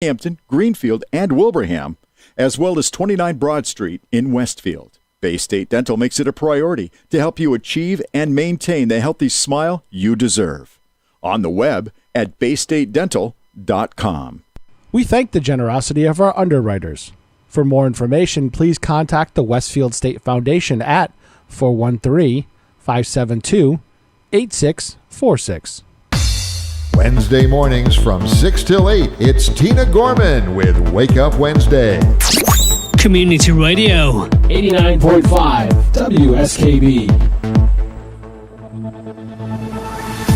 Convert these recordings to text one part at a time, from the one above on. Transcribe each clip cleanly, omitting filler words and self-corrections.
Hampton, Greenfield, and Wilbraham, as well as 29 Broad Street in Westfield. Bay State Dental makes it a priority to help you achieve and maintain the healthy smile you deserve. On the web at baystatedental.com. We thank the generosity of our underwriters. For more information, please contact the Westfield State Foundation at 413-572-8646. Wednesday mornings from 6 till 8, it's Tina Gorman with Wake Up Wednesday. Community Radio 89.5 WSKB.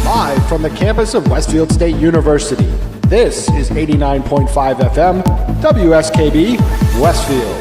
Live from the campus of Westfield State University, this is 89.5 FM WSKB Westfield.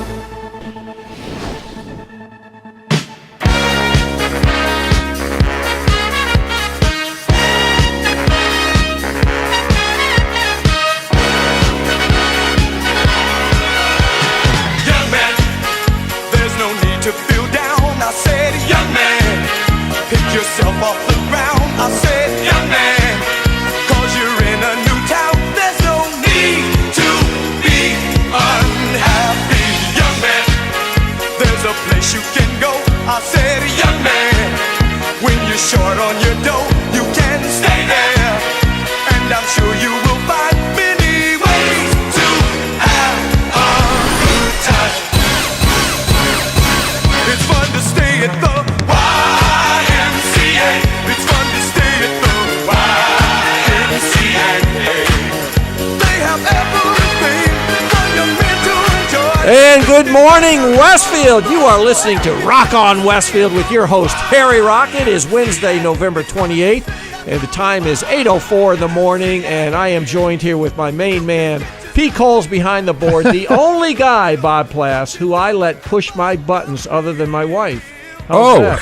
Short on your dough, you can stay there, and I'm sure you will find many ways to have a good time. It's fun to stay at the YMCA. It's fun to stay at the YMCA. They have everything for your men to enjoy. And good morning, Westfield. You are listening to Rock on Westfield with your host, Harry Rock. It is Wednesday, November 28th, and the time is 8:04 in the morning, and I am joined here with my main man, Pete Coles behind the board, the only guy, Bob Plass, who I let push my buttons other than my wife. How's that?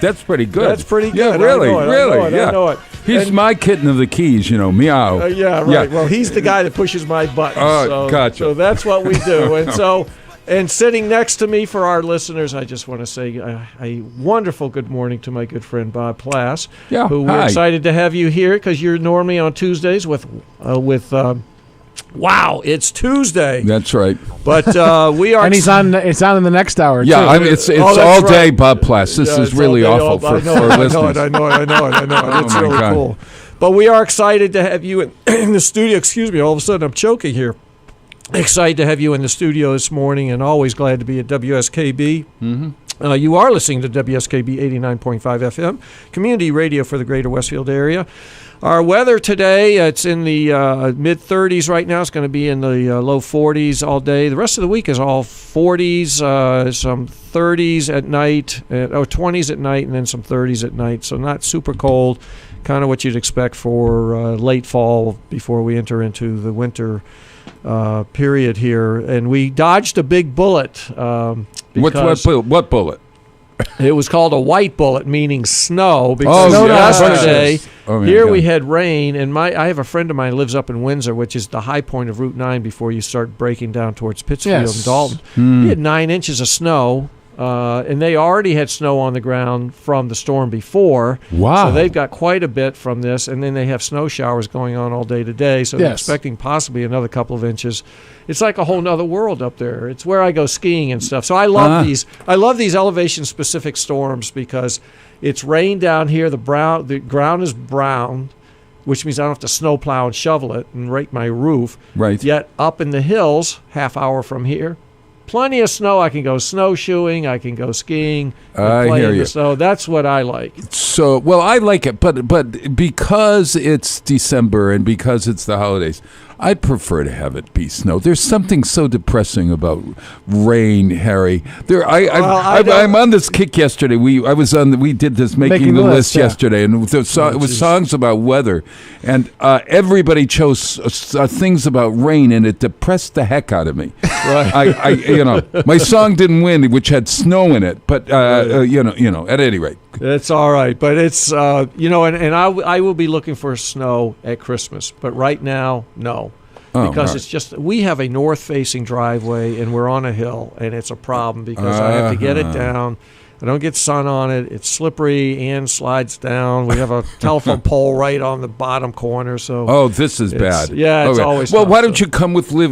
That's pretty good. That's pretty good. Yeah, really, I know it. He's my kitten of the keys, meow. Yeah, right. Yeah. Well, he's the guy that pushes my buttons. Gotcha. So that's what we do. And sitting next to me for our listeners, I just want to say a wonderful good morning to my good friend Bob Plass, who we're excited to have you here because you're normally on Tuesdays with wow, it's Tuesday. That's right. But we are, and it's on in the next hour. Yeah, too. I mean, it's all day, Bob Plass. This is really awful for listeners. I know it. It's really cool. But we are excited to have you in the studio. Excuse me. All of a sudden, I'm choking here. Excited to have you in the studio this morning, and always glad to be at WSKB. Mm-hmm. You are listening to WSKB 89.5 FM, community radio for the greater Westfield area. Our weather today, it's in the mid-30s right now. It's going to be in the low 40s all day. The rest of the week is all 40s, some 30s at night, 20s at night, and then some 30s at night. So not super cold, kind of what you'd expect for late fall before we enter into the winter period here. And we dodged a big bullet. What bullet? It was called a white bullet, meaning snow, because yesterday we had rain, and I have a friend of mine who lives up in Windsor, which is the high point of Route 9 before you start breaking down towards Pittsfield and Dalton. He had 9 inches of snow, and they already had snow on the ground from the storm before. Wow. So they've got quite a bit from this, and then they have snow showers going on all day today, so they're expecting possibly another couple of inches. It's like a whole nother world up there. It's where I go skiing and stuff. So I love these. I love these elevation-specific storms because it's rain down here. The ground is brown, which means I don't have to snowplow and shovel it and rake my roof. Right. Yet up in the hills, half hour from here, plenty of snow. I can go snowshoeing. I can go skiing. I hear you. So that's what I like. So, well, I like it, but because it's December and because it's the holidays, I'd prefer to have it be snow. There's something so depressing about rain, Harry. I'm on this kick yesterday. We did this making the list yesterday, and it was songs about weather, and everybody chose things about rain, and it depressed the heck out of me. Right. My song didn't win, which had snow in it, but at any rate. It's all right, but it's and I will be looking for snow at Christmas, but right now, no, because it's just we have a north-facing driveway and we're on a hill, and it's a problem because I have to get it down. I don't get sun on it. It's slippery and slides down. We have a telephone pole right on the bottom corner. So this is bad. Yeah, it's always well. tough, Why don't you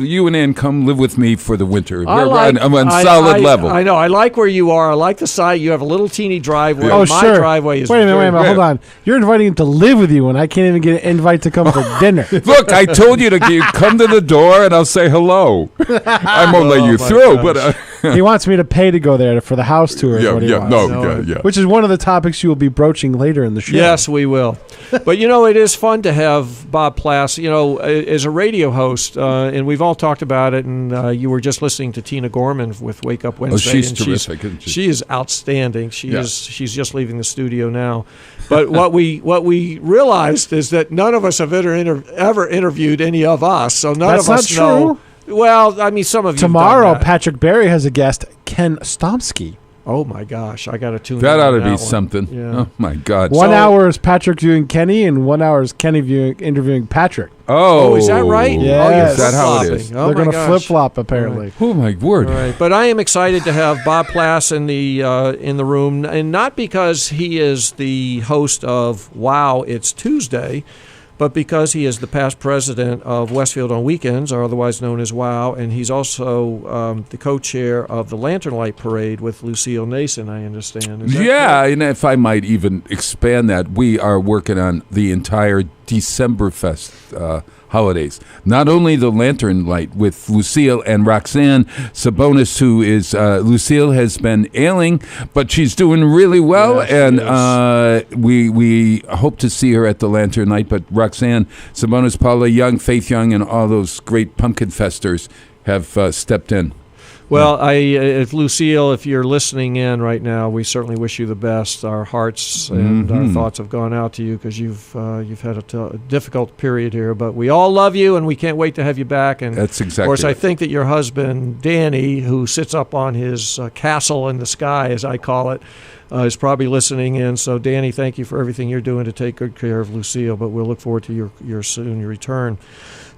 you and Ann come live with me for the winter? I We're like- on solid level. I know. I like where you are. I like the side. You have a little teeny driveway. Oh, My sure. driveway is Wait a minute, very- hold on. You're inviting him to live with you, and I can't even get an invite to come for dinner. Look, I told you to come to the door, and I'll say hello. I won't let you through, but He wants me to pay to go there for the house tour. Is what he wants. yeah. Which is one of the topics you will be broaching later in the show. Yes, we will. But, it is fun to have Bob Plass, as a radio host, and we've all talked about it, and you were just listening to Tina Gorman with Wake Up Wednesday. she's and terrific, isn't she? She is outstanding. She's just leaving the studio now. But what we realized is that none of us have ever interviewed any of us, so none of us know. True. Well, I mean, some of you Tomorrow, have done that. Patrick Berry has a guest, Ken Stomsky. Oh my gosh, I got to tune. that in ought on to be one. something. Yeah. Oh my God! 1 hour is Patrick viewing Kenny, and 1 hour is Kenny interviewing Patrick. Oh, is that right? Yes. Oh, you're Is that how it flip-flopping. is? Oh, They're my going to gosh. flip flop apparently. Oh my word! All right, but I am excited to have Bob Plass in the room, and not because he is the host of Wow, It's Tuesday, but because he is the past president of Westfield on Weekends, or otherwise known as WOW, and he's also the co-chair of the Lantern Light Parade with Lucille Nason, I understand. Is that correct? And if I might even expand that, we are working on the entire Decemberfest holidays. Not only the Lantern Light with Lucille and Roxanne Sabonis, who is Lucille has been ailing, but she's doing really well, Yes, and we hope to see her at the Lantern Light. But Roxanne Sabonis, Paula Young, Faith Young, and all those great pumpkin festers have stepped in. Well, if Lucille, if you're listening in right now, we certainly wish you the best. Our hearts and our thoughts have gone out to you because you've had a difficult period here. But we all love you, and we can't wait to have you back. And That's exactly of course, I right. think that your husband, Danny, who sits up on his castle in the sky, as I call it, is probably listening in. So, Danny, thank you for everything you're doing to take good care of Lucille. But we'll look forward to your soon return.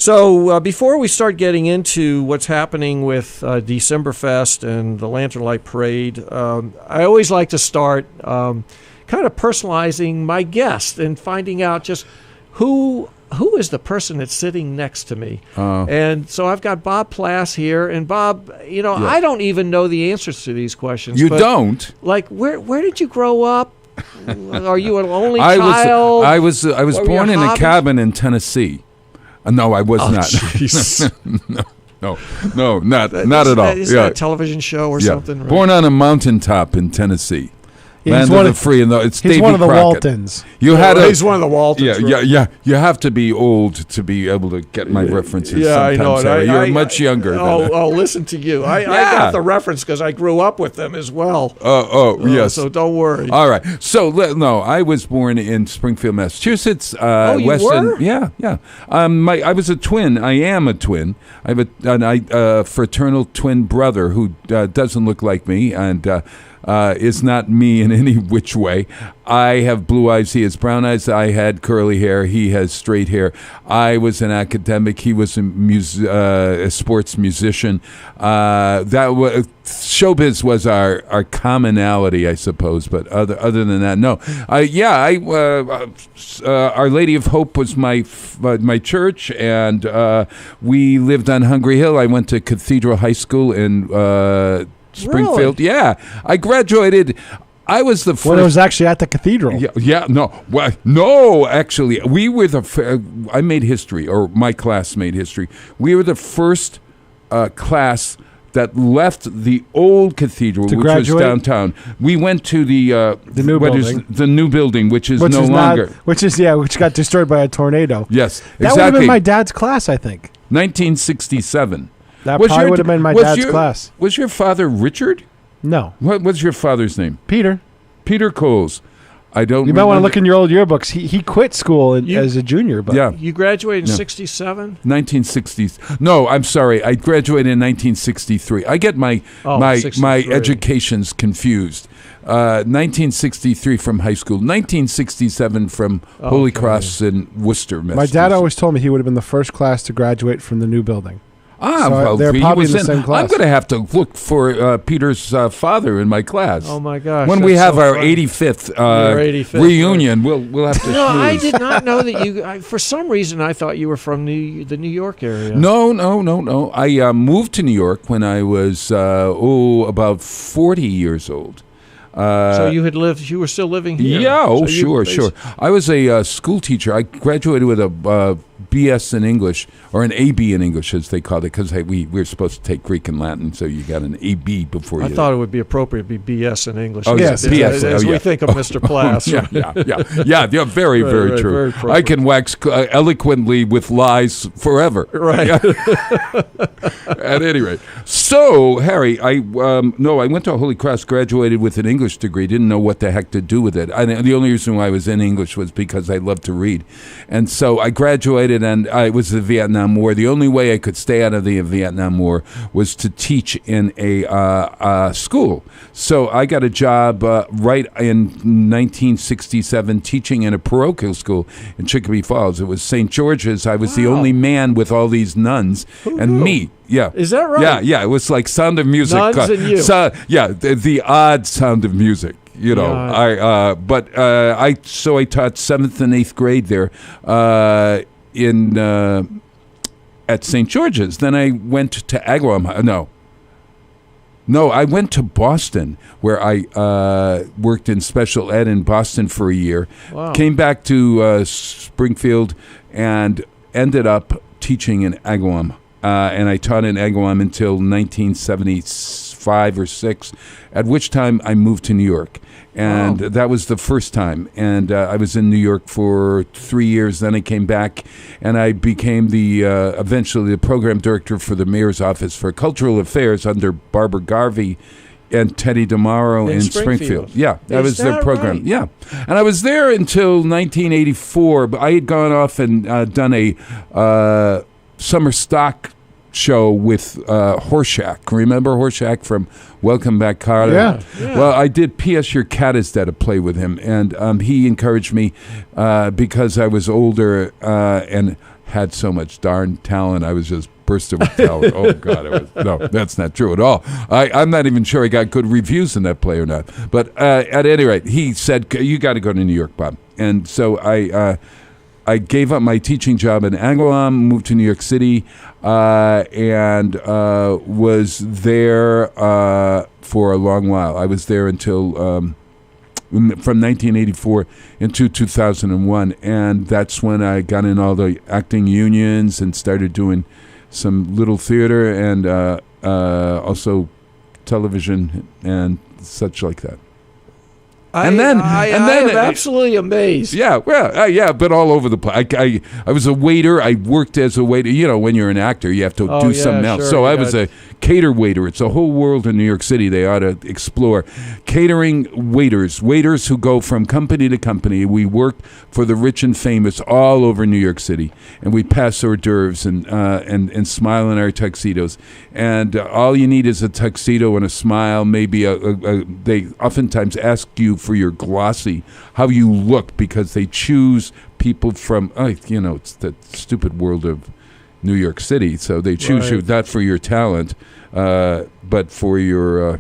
So before we start getting into what's happening with Decemberfest and the Lantern Light Parade, I always like to start kind of personalizing my guest and finding out just who is the person that's sitting next to me. And so I've got Bob Plass here. And Bob, I don't even know the answers to these questions. You but, don't? Like, where did you grow up? Are you an only I child? was What were born your in a hobbies? cabin in Tennessee. No, I was not. Jeez. No, not at all. Is that a television show or something? Right? Born on a mountaintop in Tennessee. Yeah, Land he's of the free, and it's he's Davy one of the Crockett. Waltons. You had he's one of the Waltons. right? Yeah. You have to be old to be able to get my references. Yeah, I know. sometimes, Harry. You're much younger. Oh, listen to you. I got the reference because I grew up with them as well. Yes. So don't worry. All right. So no, I was born in Springfield, Massachusetts. You were? Yeah. I was a twin. I am a twin. I have a fraternal twin brother who doesn't look like me and is not me in any which way. I have blue eyes. He has brown eyes. I had curly hair. He has straight hair. I was an academic. He was a sports musician. Showbiz was our commonality, I suppose. But other than that, no. Our Lady of Hope was my church, and we lived on Hungry Hill. I went to Cathedral High School in Springfield. Really? Yeah, I graduated. I was the first. When it was actually at the cathedral. No, actually, we were I made history, or my class made history. We were the first class that left the old cathedral, which graduate? was downtown. We went to the new building. The new building, which no is longer. Which got destroyed by a tornado. Yes, That would have been my dad's class, I think. 1967. That probably would have been my dad's class. Was your father Richard? No. What was your father's name? Peter. Peter Coles. I don't. You might want to look in your old yearbooks. He quit school as a junior, but yeah. You graduated in 67? 1960s. No, I'm sorry. I graduated in 1963. I get my 63. educations confused. 1963 from high school. 1967 from Holy Cross in Worcester, my Massachusetts. dad always told me he would have been the first class to graduate from the new building. So they're he probably was in the same class. I'm going to have to look for Peter's father in my class. Oh my gosh! When we that's have so our funny. 85th, Your 85th reunion, we'll have to. No, I schmooze. did not know that you. For some reason, I thought you were from the New York area. No. I moved to New York when I was about 40 years old. So you had lived. You were still living here. Yeah, So you sure. I was a school teacher. I graduated with a BS in English, or an AB in English, as they called it, because we were supposed to take Greek and Latin, so you got an AB before you. I thought it would be appropriate to be BS in English. Oh, yes, BS. As we think of Mr. Plass. Yeah, very, Right, very right, true. very appropriate. I can wax eloquently with lies forever. Right. At any rate, so Harry, I went to Holy Cross, graduated with an English degree, didn't know what the heck to do with it. The only reason why I was in English was because I loved to read, and so I graduated, and it was the Vietnam War. The only way I could stay out of the Vietnam War was to teach in a school. So I got a job right in 1967 teaching in a parochial school in Chicopee Falls. It was St. George's. I was the only man with all these nuns and me. Yeah. Is that right? Yeah. It was like Sound of Music. Nuns and you. The odd Sound of Music. You know, Yeah. I taught 7th and 8th grade there at St. George's. Then I went to Agawam. No, I went to Boston, where I worked in special ed in Boston for a year. Wow. Came back to Springfield and ended up teaching in Agawam. And I taught in Agawam until 1975 or 6, at which time I moved to New York. And that was the first time. And I was in New York for 3 years. Then I came back, and I became eventually the program director for the mayor's office for cultural affairs under Barbara Garvey and Teddy DeMauro in Springfield. Yeah, that was their program. Right? Yeah. And I was there until 1984. But I had gone off and done a summer stock show with Horshack. Remember Horshack from Welcome Back, Carter? Yeah. Well, I did P.S. Your Cat Is Dead, a play with him, and he encouraged me because I was older and had so much darn talent. I was just bursting with talent. Oh, God. No, that's not true at all. I'm not even sure I got good reviews in that play or not. But at any rate, he said, you got to go to New York, Bob. And so I gave up my teaching job in Agawam, moved to New York City, and was there for a long while. I was there until from 1984 into 2001, and that's when I got in all the acting unions and started doing some little theater and also television and such like that. I am absolutely amazed. Yeah, well, but all over the place. I was a waiter. I worked as a waiter. You know, when you're an actor, you have to do something else. Sure, so I was a cater waiter. It's a whole world in New York City they ought to explore. Catering waiters who go from company to company. We worked for the rich and famous all over New York City, and we pass hors d'oeuvres and smile in our tuxedos. And all you need is a tuxedo and a smile. Maybe they oftentimes ask you for your glossy, how you look, because they choose people from, it's the stupid world of New York City. So they choose you not for your talent, but for your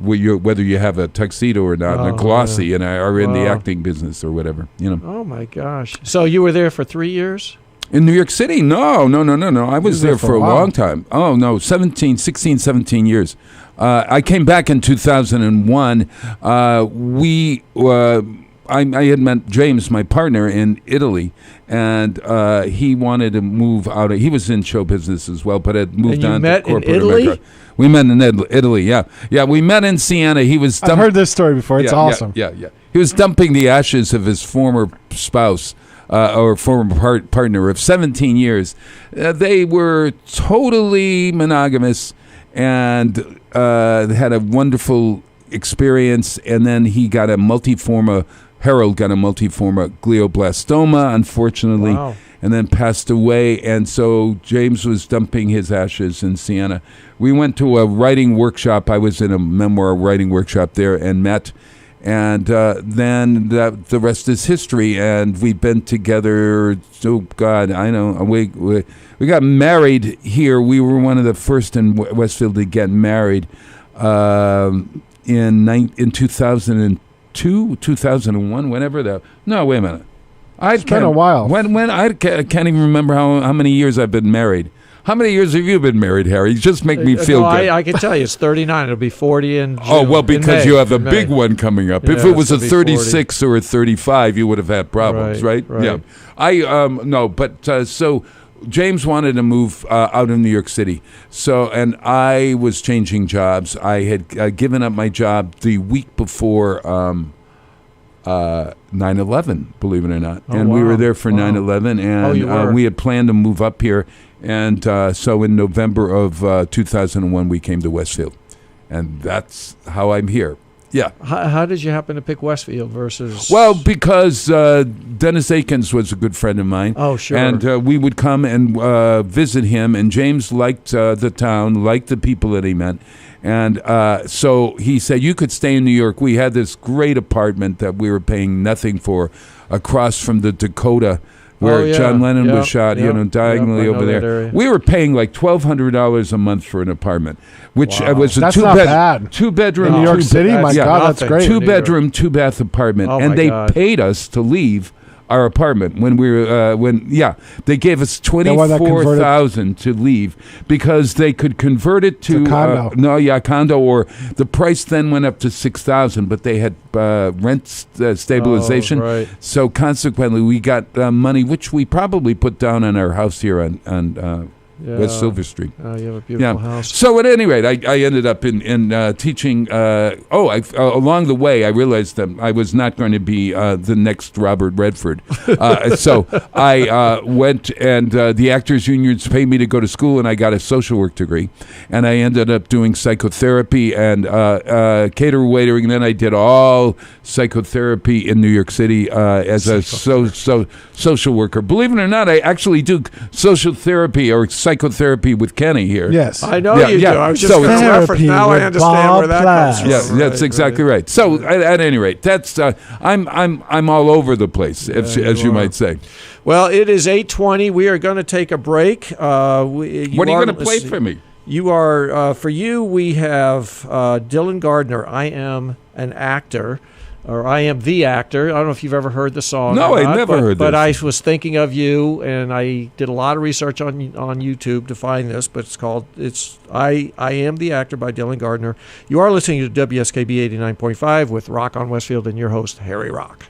whether you have a tuxedo or not, and a glossy, and are in the acting business or whatever. Oh my gosh! So you were there for 3 years? In New York City? No. I was there for a long time. Oh, no, 16, 17 years. I came back in 2001. I had met James, my partner, in Italy, and he wanted to move out. He was in show business as well, but had moved on to corporate America. We met in Italy, yeah. We met in Siena. He was. I've heard this story before. It's awesome. Yeah. He was dumping the ashes of his former spouse. Or former partner of 17 years. They were totally monogamous and had a wonderful experience. And then he got Harold got a multiforme glioblastoma, unfortunately, and then passed away. And so James was dumping his ashes in Siena. We went to a writing workshop. I was in a memoir writing workshop there and met. And then the rest is history. And we've been together. Oh God, I know. We got married here. We were one of the first in Westfield to get married in 2002, 2001, whenever that. No, wait a minute. It's been a while. When I can't even remember how many years I've been married. How many years have you been married, Harry? You just make me feel good. I can tell you, it's 39. It'll be 40 in June. Oh, well, because you have a May. big one coming up. Yeah, if it was a it'll be 36 or a 35, you would have had problems, right? Right. Yeah. So James wanted to move out of New York City. And I was changing jobs. I had given up my job the week before 9/11, believe it or not. And we were there for 9/11, and we had planned to move up here. And so in November of 2001, we came to Westfield. And that's how I'm here. Yeah. How did you happen to pick Westfield versus... Well, because Dennis Akins was a good friend of mine. Oh, sure. And we would come and visit him. And James liked the town, liked the people that he met. And so he said, you could stay in New York. We had this great apartment that we were paying nothing for across from the Dakota where John Lennon was shot, diagonally over there. We were paying like $1,200 a month for an apartment, which was a That's not bad. two-bedroom. In New York City? My God, that's great. Two-bedroom, two-bath apartment. Oh, and my they God. paid us to leave our apartment when we were they gave us $24,000 to leave because they could convert it to condo. Condo, or the price then went up to $6,000, but they had rent stabilization. Oh, right. So consequently, we got money which we probably put down on our house here on West Silver Street. You have a beautiful house. So at any rate, I ended up in teaching. Along the way, I realized that I was not going to be the next Robert Redford. So I went, and the Actors Unions paid me to go to school, and I got a social work degree. And I ended up doing psychotherapy and caterer waitering. And then I did all psychotherapy in New York City as a social worker. Believe it or not, I actually do social therapy or psychotherapy with Kenny here. Yes. I know you do. I was just going to reference. Now I understand where that comes from. Yeah, that's exactly right. So at any rate, that's I'm all over the place, as you might say. Well, it is 8:20. We are going to take a break. What are you going to play for me? You are for you. We have Dylan Gardner. I am an actor. Or I Am the Actor. I don't know if you've ever heard the song. No, I never heard this. But I was thinking of you, and I did a lot of research on YouTube to find this. But it's I Am the Actor by Dylan Gardner. You are listening to WSKB 89.5 with Rock on Westfield and your host Harry Rock.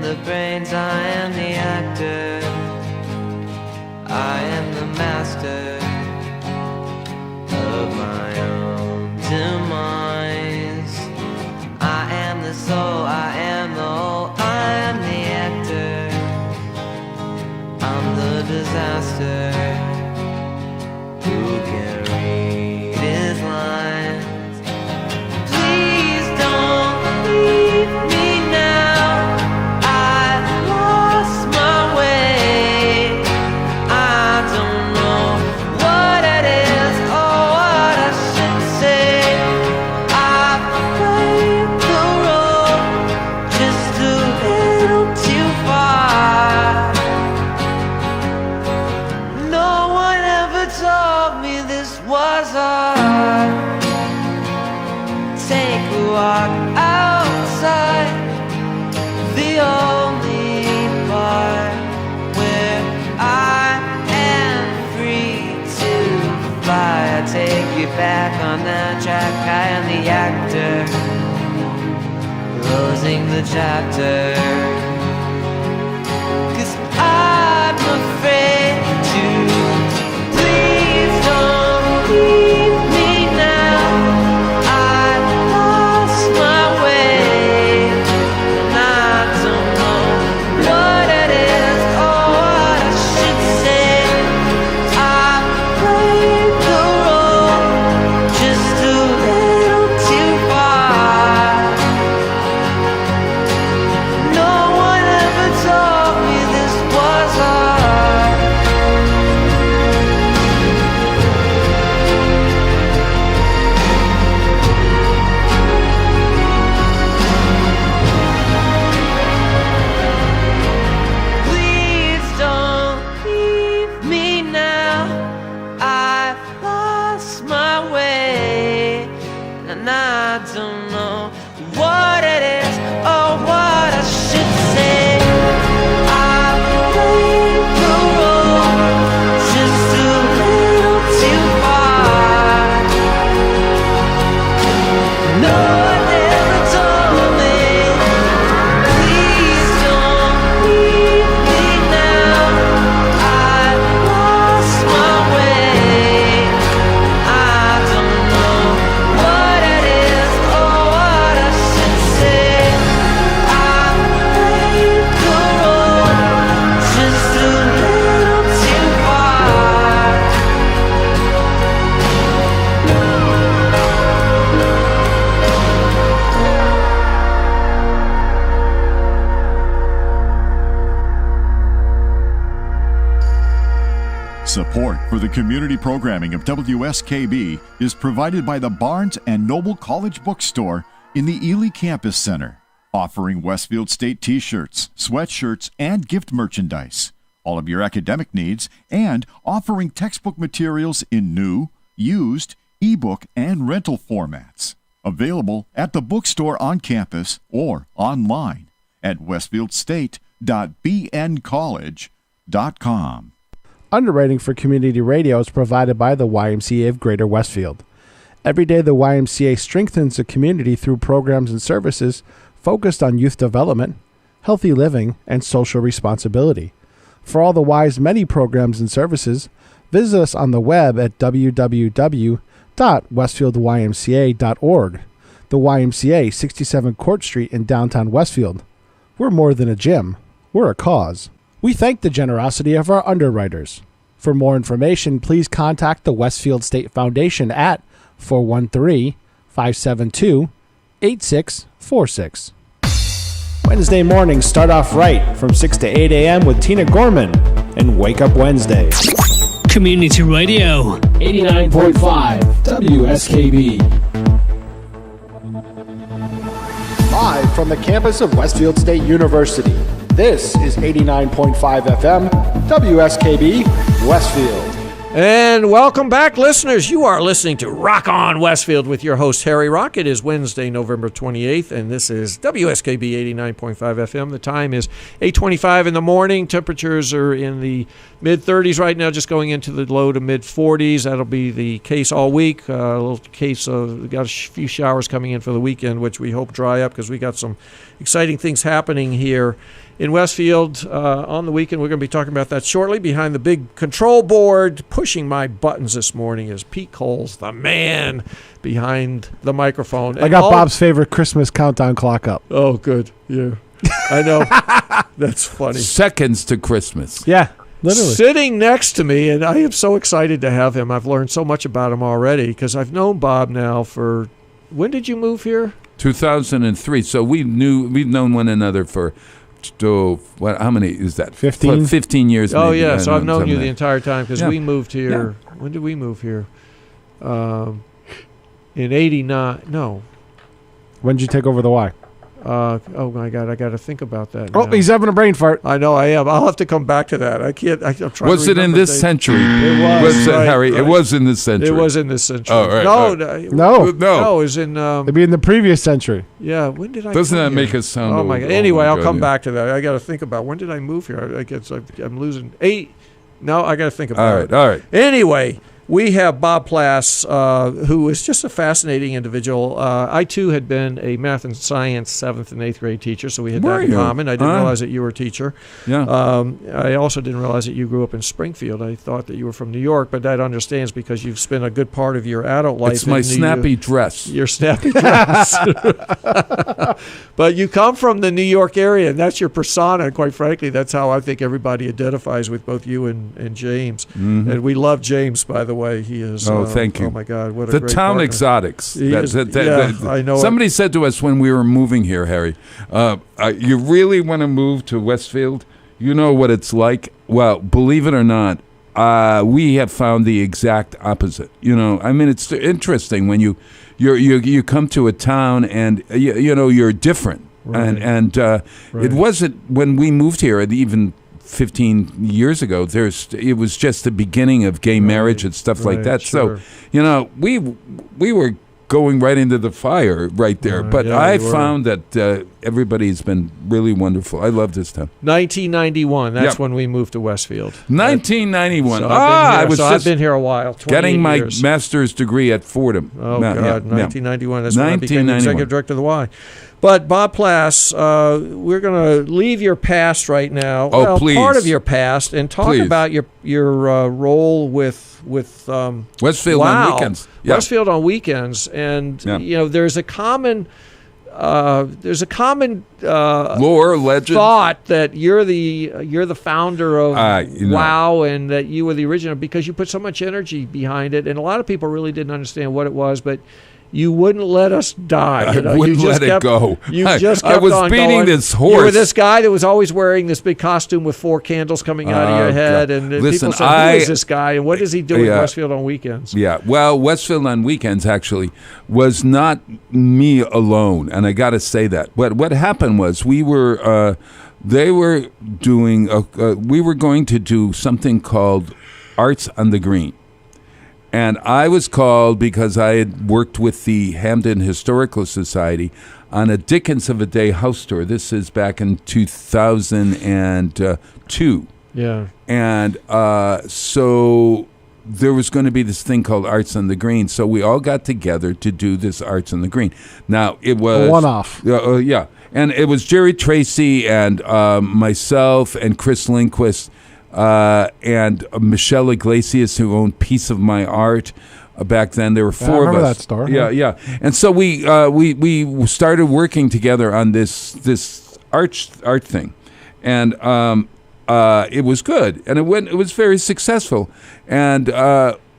The brains, I am the actor, I am the master of my own demise. I am the soul, I am the whole, I am the actor, I'm the disaster. Who can read his lines? Please don't leave me now. Walk outside, the only bar where I am free to fly. I take you back on that track. I am the actor, closing the chapter. 'Cause I'm afraid to. Please don't leave me now. I don't know what it is or what I should say. I played the road just a little too far. No one ever told me, please don't leave me now. I lost my way. I don't know what it is or what I should say. I played the road just a little too far. Support for the community programming of WSKB is provided by the Barnes and Noble College Bookstore in the Ely Campus Center, offering Westfield State t-shirts, sweatshirts, and gift merchandise, all of your academic needs, and offering textbook materials in new, used, ebook, and rental formats. Available at the bookstore on campus or online at westfieldsstate.bncollege.com. Underwriting for community radio is provided by the YMCA of Greater Westfield. Every day, the YMCA strengthens the community through programs and services focused on youth development, healthy living, and social responsibility. For all the Y's many programs and services, visit us on the web at www.westfieldymca.org. The YMCA, 67 Court Street in downtown Westfield. We're more than a gym. We're a cause. We thank the generosity of our underwriters. For more information, please contact the Westfield State Foundation at 413-572-8646. Wednesday mornings start off right from 6 to 8 a.m. with Tina Gorman and Wake Up Wednesday. Community Radio. 89.5 WSKB. Live from the campus of Westfield State University, this is 89.5 FM, WSKB, Westfield. And welcome back, listeners. You are listening to Rock On Westfield with your host, Harry Rock. It is Wednesday, November 28th, and this is WSKB 89.5 FM. The time is 8:25 in the morning. Temperatures are in the mid-30s right now, just going into the low to mid-40s. That'll be the case all week. A little case of, we got a few showers coming in for the weekend, which we hope dry up because we got some exciting things happening here in Westfield on the weekend. We're going to be talking about that shortly. Behind the big control board, pushing my buttons this morning, is Pete Coles, the man behind the microphone. I got Bob's favorite Christmas countdown clock up. Oh, good. Yeah. I know. That's funny. Seconds to Christmas. Yeah, literally. Sitting next to me, and I am so excited to have him. I've learned so much about him already because I've known Bob now for, when did you move here? 2003. So we've known one another for, how many is that? 15? 15 years. Oh, maybe. yeah. So I've known you the entire time because we moved here. Yeah. When did we move here? In 89. No. When did you take over the Y? Oh, my God. I got to think about that. Oh, now. he's having a brain fart. I know I am. I'll have to come back to that. I can't. I'm trying Was to it in this century? It was. Right, Harry? Right. It was in this century. It was in this century. Oh, right. No. It was in. It'd be in the previous century. Yeah. When did I? Doesn't come that here? make us sound? Oh my old? God. Anyway, I'll come yeah. back to that. I got to think about when did I move here. I guess I'm losing 8. No, I got to think about it. All right. Anyway, we have Bob Plass, who is just a fascinating individual. I, too, had been a math and science 7th and 8th grade teacher, so we had that in common. I didn't realize that you were a teacher. Yeah. I also didn't realize that you grew up in Springfield. I thought that you were from New York, but that understands because you've spent a good part of your adult life It's my snappy dress. Your snappy dress. But you come from the New York area, and that's your persona. And quite frankly, that's how I think everybody identifies with both you and James. Mm-hmm. And we love James, by the way. He is. Oh, thank you. Oh my God, what a the great town partner. exotics. I know. Somebody said to us when we were moving here, Harry, you really want to move to Westfield? You know what it's like? Well, believe it or not, we have found the exact opposite. You know, I mean, it's interesting when you come to a town and you're different, Right. and Right. It wasn't when we moved here, even 15 years ago, it was just the beginning of gay marriage and stuff like that. Sure. So, we were going right into the fire right there. But yeah, I you were. found that everybody's been really wonderful. I love this town. 1991. That's Yep. when we moved to Westfield. 1991. So I've been here a while. getting my years. master's degree at Fordham. Oh, Yeah, God, yeah, 1991. That's when I became 1991. executive director of the Y. But, Bob Plass, we're going to leave your past right now. Oh, please. Part of your past, and talk Please. about your role with Westfield on weekends. Yeah. Westfield on weekends. And, there's a common Lore, legend. thought that you're the founder of know. WOW, and that you were the original because you put so much energy behind it, and a lot of people really didn't understand what it was, but you wouldn't let us die. I wouldn't you just let it go. You just I kept was on beating going. this You were horse. this guy that was always wearing this big costume with 4 candles coming out of your head, God. and Listen, people said, "Who is this guy? And what does he do in Yeah. Westfield on weekends?" Yeah, well, Westfield on weekends actually was not me alone, and I got to say that. What happened was we were going to do something called Arts on the Green. And I was called because I had worked with the Hamden Historical Society on a Dickens of a Day house tour. This is back in 2002. Yeah. And so there was going to be this thing called Arts on the Green. So we all got together to do this Arts on the Green. Now, it was... A one-off. Yeah. And it was Jerry Tracy and myself and Chris Lindquist and Michelle Iglesias, who owned Piece of My Art. Back then, there were 4 of us. I remember that store. Yeah. And so we started working together on this art thing, and it was good, and it was very successful. And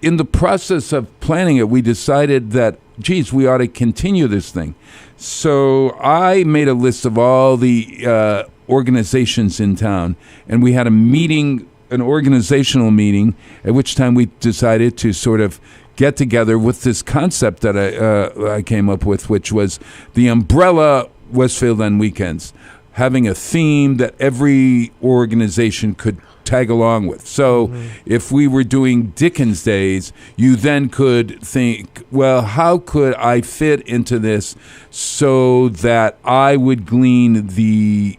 in the process of planning it, we decided that, geez, we ought to continue this thing. So I made a list of all the organizations in town, and we had a meeting, an organizational meeting, at which time we decided to sort of get together with this concept that I came up with, which was the umbrella Westfield on weekends, having a theme that every organization could tag along with. So if we were doing Dickens Days, you then could think, well, how could I fit into this so that I would glean the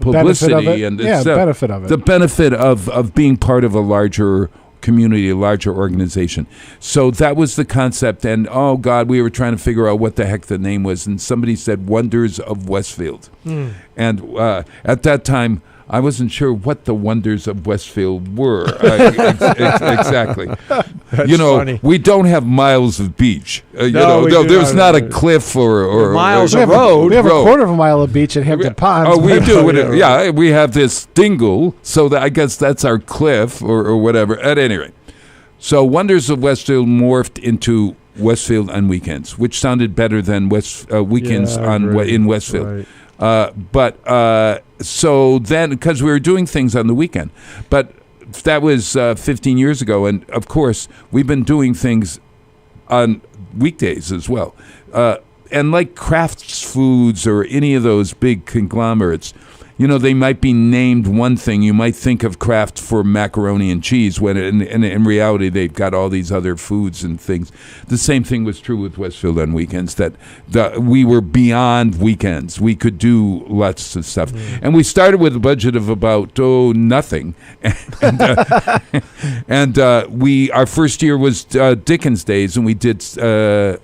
publicity and benefit of it. The benefit of being part of a larger community, a larger organization. So that was the concept. And oh God, we were trying to figure out what the heck the name was. And somebody said Wonders of Westfield. And at that time, I wasn't sure what the wonders of Westfield were. Exactly. That's funny. We don't have miles of beach. We there's do not a cliff or miles We of have, road. we have a road. quarter of a mile of beach at Hampton Ponds. Oh, we do. Yeah. We have this dingle, so that I guess that's our cliff or whatever. At any rate, so Wonders of Westfield morphed into Westfield on weekends, which sounded better than weekends in Westfield. Right. So then, because we were doing things on the weekend, but that was 15 years ago, and of course we've been doing things on weekdays as well. And like Kraft's Foods or any of those big conglomerates, they might be named one thing. You might think of Kraft for macaroni and cheese, when in reality they've got all these other foods and things. The same thing was true with Westfield on weekends, that we were beyond weekends. We could do lots of stuff. And we started with a budget of about, nothing. And our first year was Dickens Days, and we did,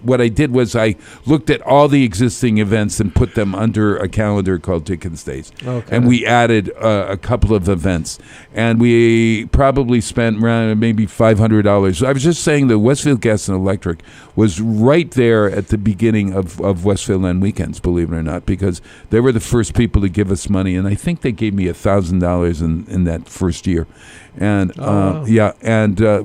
what I did was I looked at all the existing events and put them under a calendar called Dickens Days. Okay. And we added a couple of events, and we probably spent around maybe $500. I was just saying that Westfield Gas and Electric was right there at the beginning of Westfield on weekends, believe it or not, because they were the first people to give us money, and I think they gave me $1,000 in that first year. And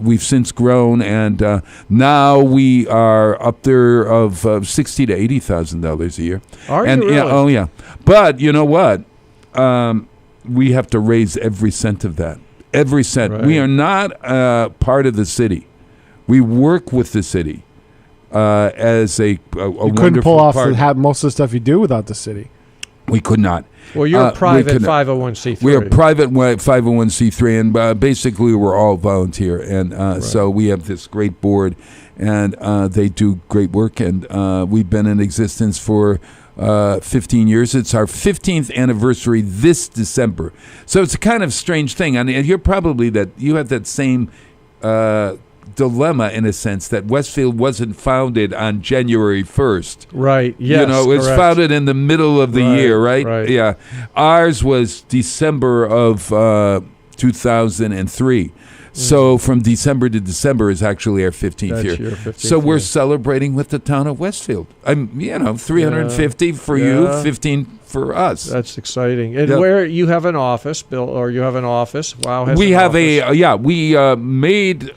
we've since grown, and now we are up there of $60,000 to $80,000 a year. Are you really? Yeah. But you know what? We have to raise every cent of that. Every cent. Right. We are not part of the city. We work with the city as a you couldn't pull off most of the stuff you do without the city. We could not. Well, you're a private 501c3. We're a private 501c3, and basically we're all volunteer. And so we have this great board, and they do great work. And we've been in existence for 15 years. It's our 15th anniversary this December. So it's a kind of strange thing. I mean, you're probably you have that same dilemma in a sense that Westfield wasn't founded on January 1st. Right. Yes. It's founded in the middle of the year, right? Right. Yeah. Ours was December of 2003. So from December to December is actually our 15th year. Your 15th so we're year. celebrating with the town of Westfield. 350 for you, 15 for us. That's exciting. And where you have an office, Bill, or you have an office? Wow. We have we made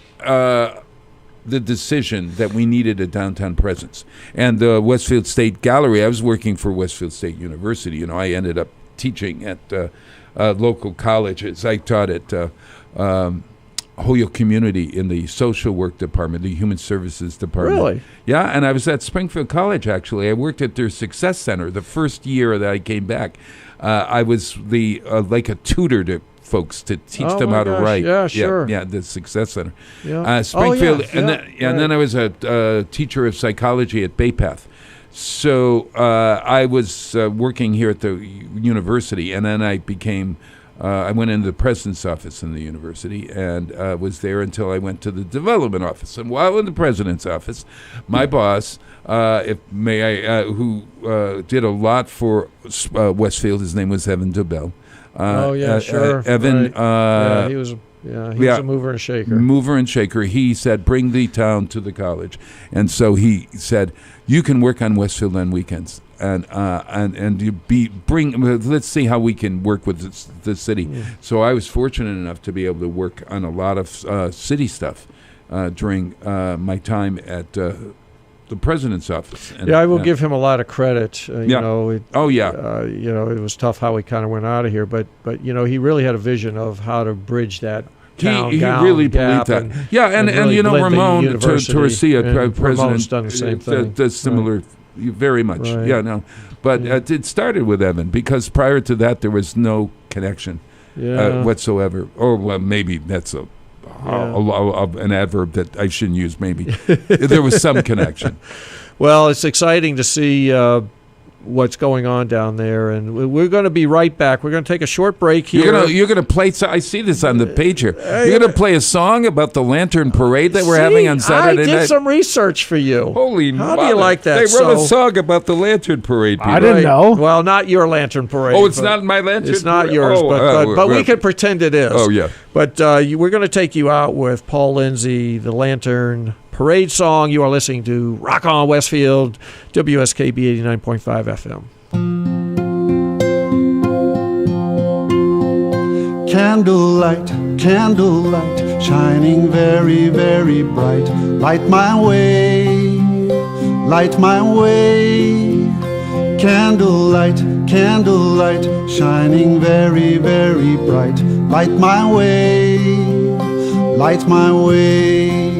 the decision that we needed a downtown presence. And the Westfield State Gallery, I was working for Westfield State University. I ended up teaching at local colleges. I taught at Holyoke Community in the social work department, the human services department. Really? Yeah, and I was at Springfield College, actually. I worked at their success center the first year that I came back. I was like a tutor to folks to teach them how to write. Yeah, sure. Yeah, the Success Center. Yeah. Springfield, and then I was a teacher of psychology at Bay Path. So I was working here at the university, and then I became, I went into the president's office in the university and was there until I went to the development office. And while in the president's office, my boss, who did a lot for Westfield, his name was Evan Dobell. Sure. Evan. Right. He was a mover and shaker. Mover and shaker. He said, "Bring the town to the college," and so he said, "You can work on Westfield on weekends, and let's see how we can work with the city." So I was fortunate enough to be able to work on a lot of city stuff during my time at the president's office. And, I will give him a lot of credit. It was tough how he kind of went out of here, but he really had a vision of how to bridge that. He really believed that. And really Ramon Torcia, president, done the same thing. Does similar, very much. Right. Yeah, no. But it started with Evan because prior to that there was no connection whatsoever. Or well, maybe that's an adverb that I shouldn't use. Maybe there was some connection. Well, it's exciting to see what's going on down there, and we're going to be right back. We're going to take a short break here. You're going to play. I see this on the page here. You're going to play a song about the Lantern Parade that we're having on Saturday night. I did some research for you. Holy How do you like that? They wrote a song about the Lantern Parade. People. I didn't know. Well, not your Lantern Parade. Oh, it's not my Lantern Parade? It's not yours, but we can pretend it is. Oh, yeah. But we're going to take you out with Paul Lindsay, the Lantern Parade song. You are listening to Rock On Westfield, WSKB 89.5 FM. Candlelight, candlelight, shining very, very bright. Light my way, light my way. Candlelight, candlelight, shining very, very bright. Light my way, light my way.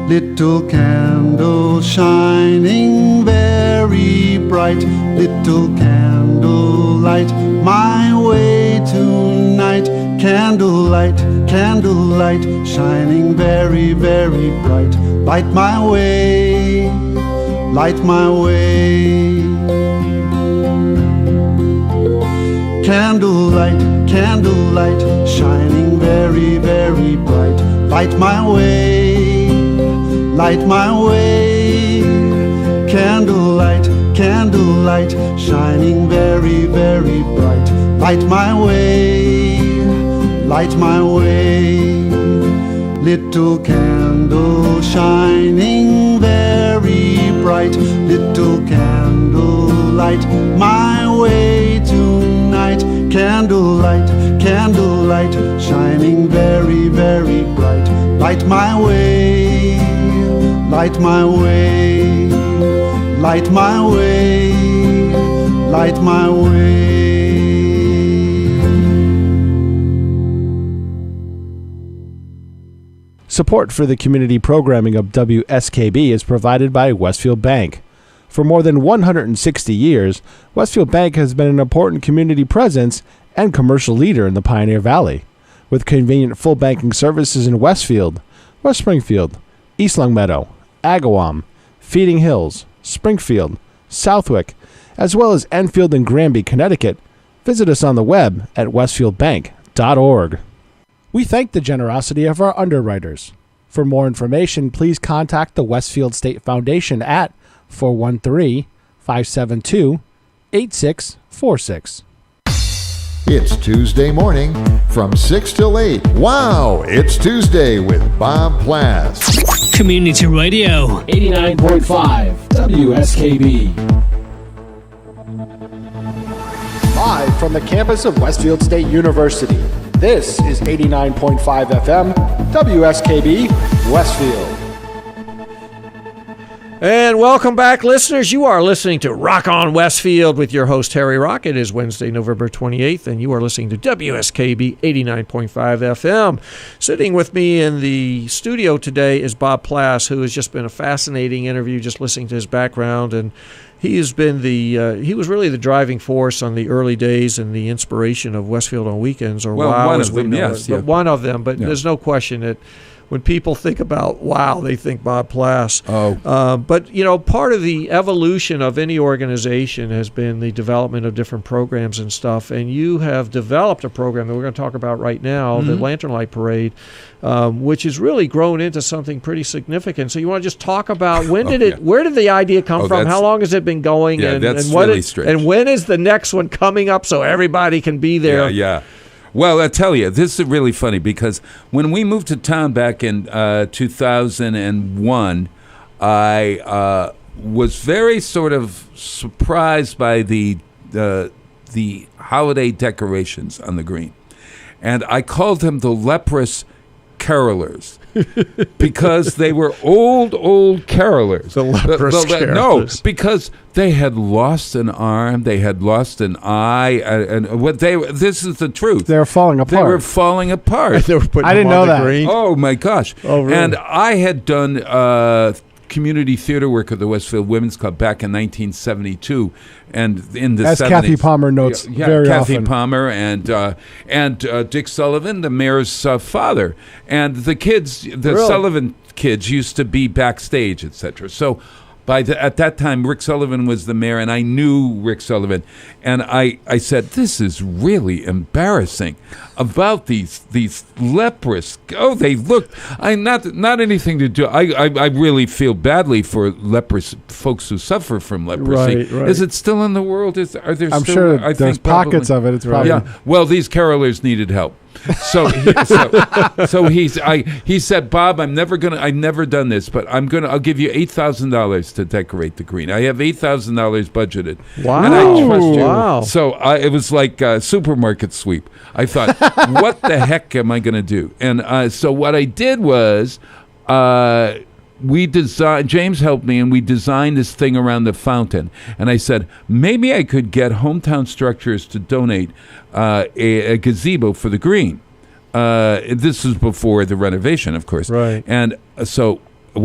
Little candle shining very bright. Little candle light my way tonight. Candlelight, candlelight, shining very, very bright. Light my way, light my way. Candlelight, candlelight, shining very, very bright. Light my way, light my way. Candlelight, candlelight, shining very, very bright. Light my way, light my way. Little candle shining very bright. Little candle light my way tonight. Candlelight, candlelight, shining very, very bright. Light my way, light my way, light my way, light my way. Support for the community programming of WSKB is provided by Westfield Bank. For more than 160 years, Westfield Bank has been an important community presence and commercial leader in the Pioneer Valley, with convenient full banking services in Westfield, West Springfield, East Longmeadow, Agawam, Feeding Hills, Springfield, Southwick, as well as Enfield and Granby, Connecticut. Visit us on the web at westfieldbank.org. We thank the generosity of our underwriters. For more information, please contact the Westfield State Foundation at 413-572-8646. It's Tuesday morning from 6 till 8. Wow, it's Tuesday with Bob Plass. Community Radio. 89.5 WSKB. Live from the campus of Westfield State University, this is 89.5 FM, WSKB, Westfield. And welcome back, listeners. You are listening to Rock on Westfield with your host, Harry Rock. It is Wednesday, November 28th, and you are listening to WSKB 89.5 FM. Sitting with me in the studio today is Bob Plass, who has just been a fascinating interview, just listening to his background. And he has been he was really the driving force on the early days and the inspiration of Westfield on Weekends, or WOW, one as of we them, know yes. it. But one of them, but there's no question that when people think about WOW, they think Bob Plass. But, part of the evolution of any organization has been the development of different programs and stuff. And you have developed a program that we're going to talk about right now, the Lantern Light Parade, which has really grown into something pretty significant. So you want to just talk about where did the idea come from? How long has it been going? Yeah, and that's what really strange. And when is the next one coming up so everybody can be there? Yeah. Well, I tell you, this is really funny because when we moved to town back in 2001, I was very sort of surprised by the holiday decorations on the green, and I called them the leprous carolers because they were old carolers. The leprous carolers. No, because they had lost an arm, they had lost an eye, and this is the truth. They were falling apart. They were falling apart. They were putting I didn't them on know the that. green. Oh my gosh! Oh, really? And I had done community theater work at the Westfield Women's Club back in 1972, and in the As 70s. Kathy Palmer notes very Kathy often. Palmer and Dick Sullivan, the mayor's father, and the kids, the Really? Sullivan kids, used to be backstage, etc. So. At that time, Rick Sullivan was the mayor, and I knew Rick Sullivan. And I said, this is really embarrassing about these leprous. Oh, they look. Not anything to do. I really feel badly for leprous folks who suffer from leprosy. Right. Is it still in the world? Are there? I'm still, sure I there's think probably- pockets of it. It's probably Yeah. Well, these carolers needed help. So he said, Bob, I've never done this, but I'll give you $8,000 to decorate the green. I have $8,000 budgeted. Wow. And I trust you. Wow. So it was like a supermarket sweep. I thought, what the heck am I going to do? And so what I did was, James helped me, and we designed this thing around the fountain. And I said, maybe I could get Hometown Structures to donate a gazebo for the green. This was before the renovation, of course. Right. And so,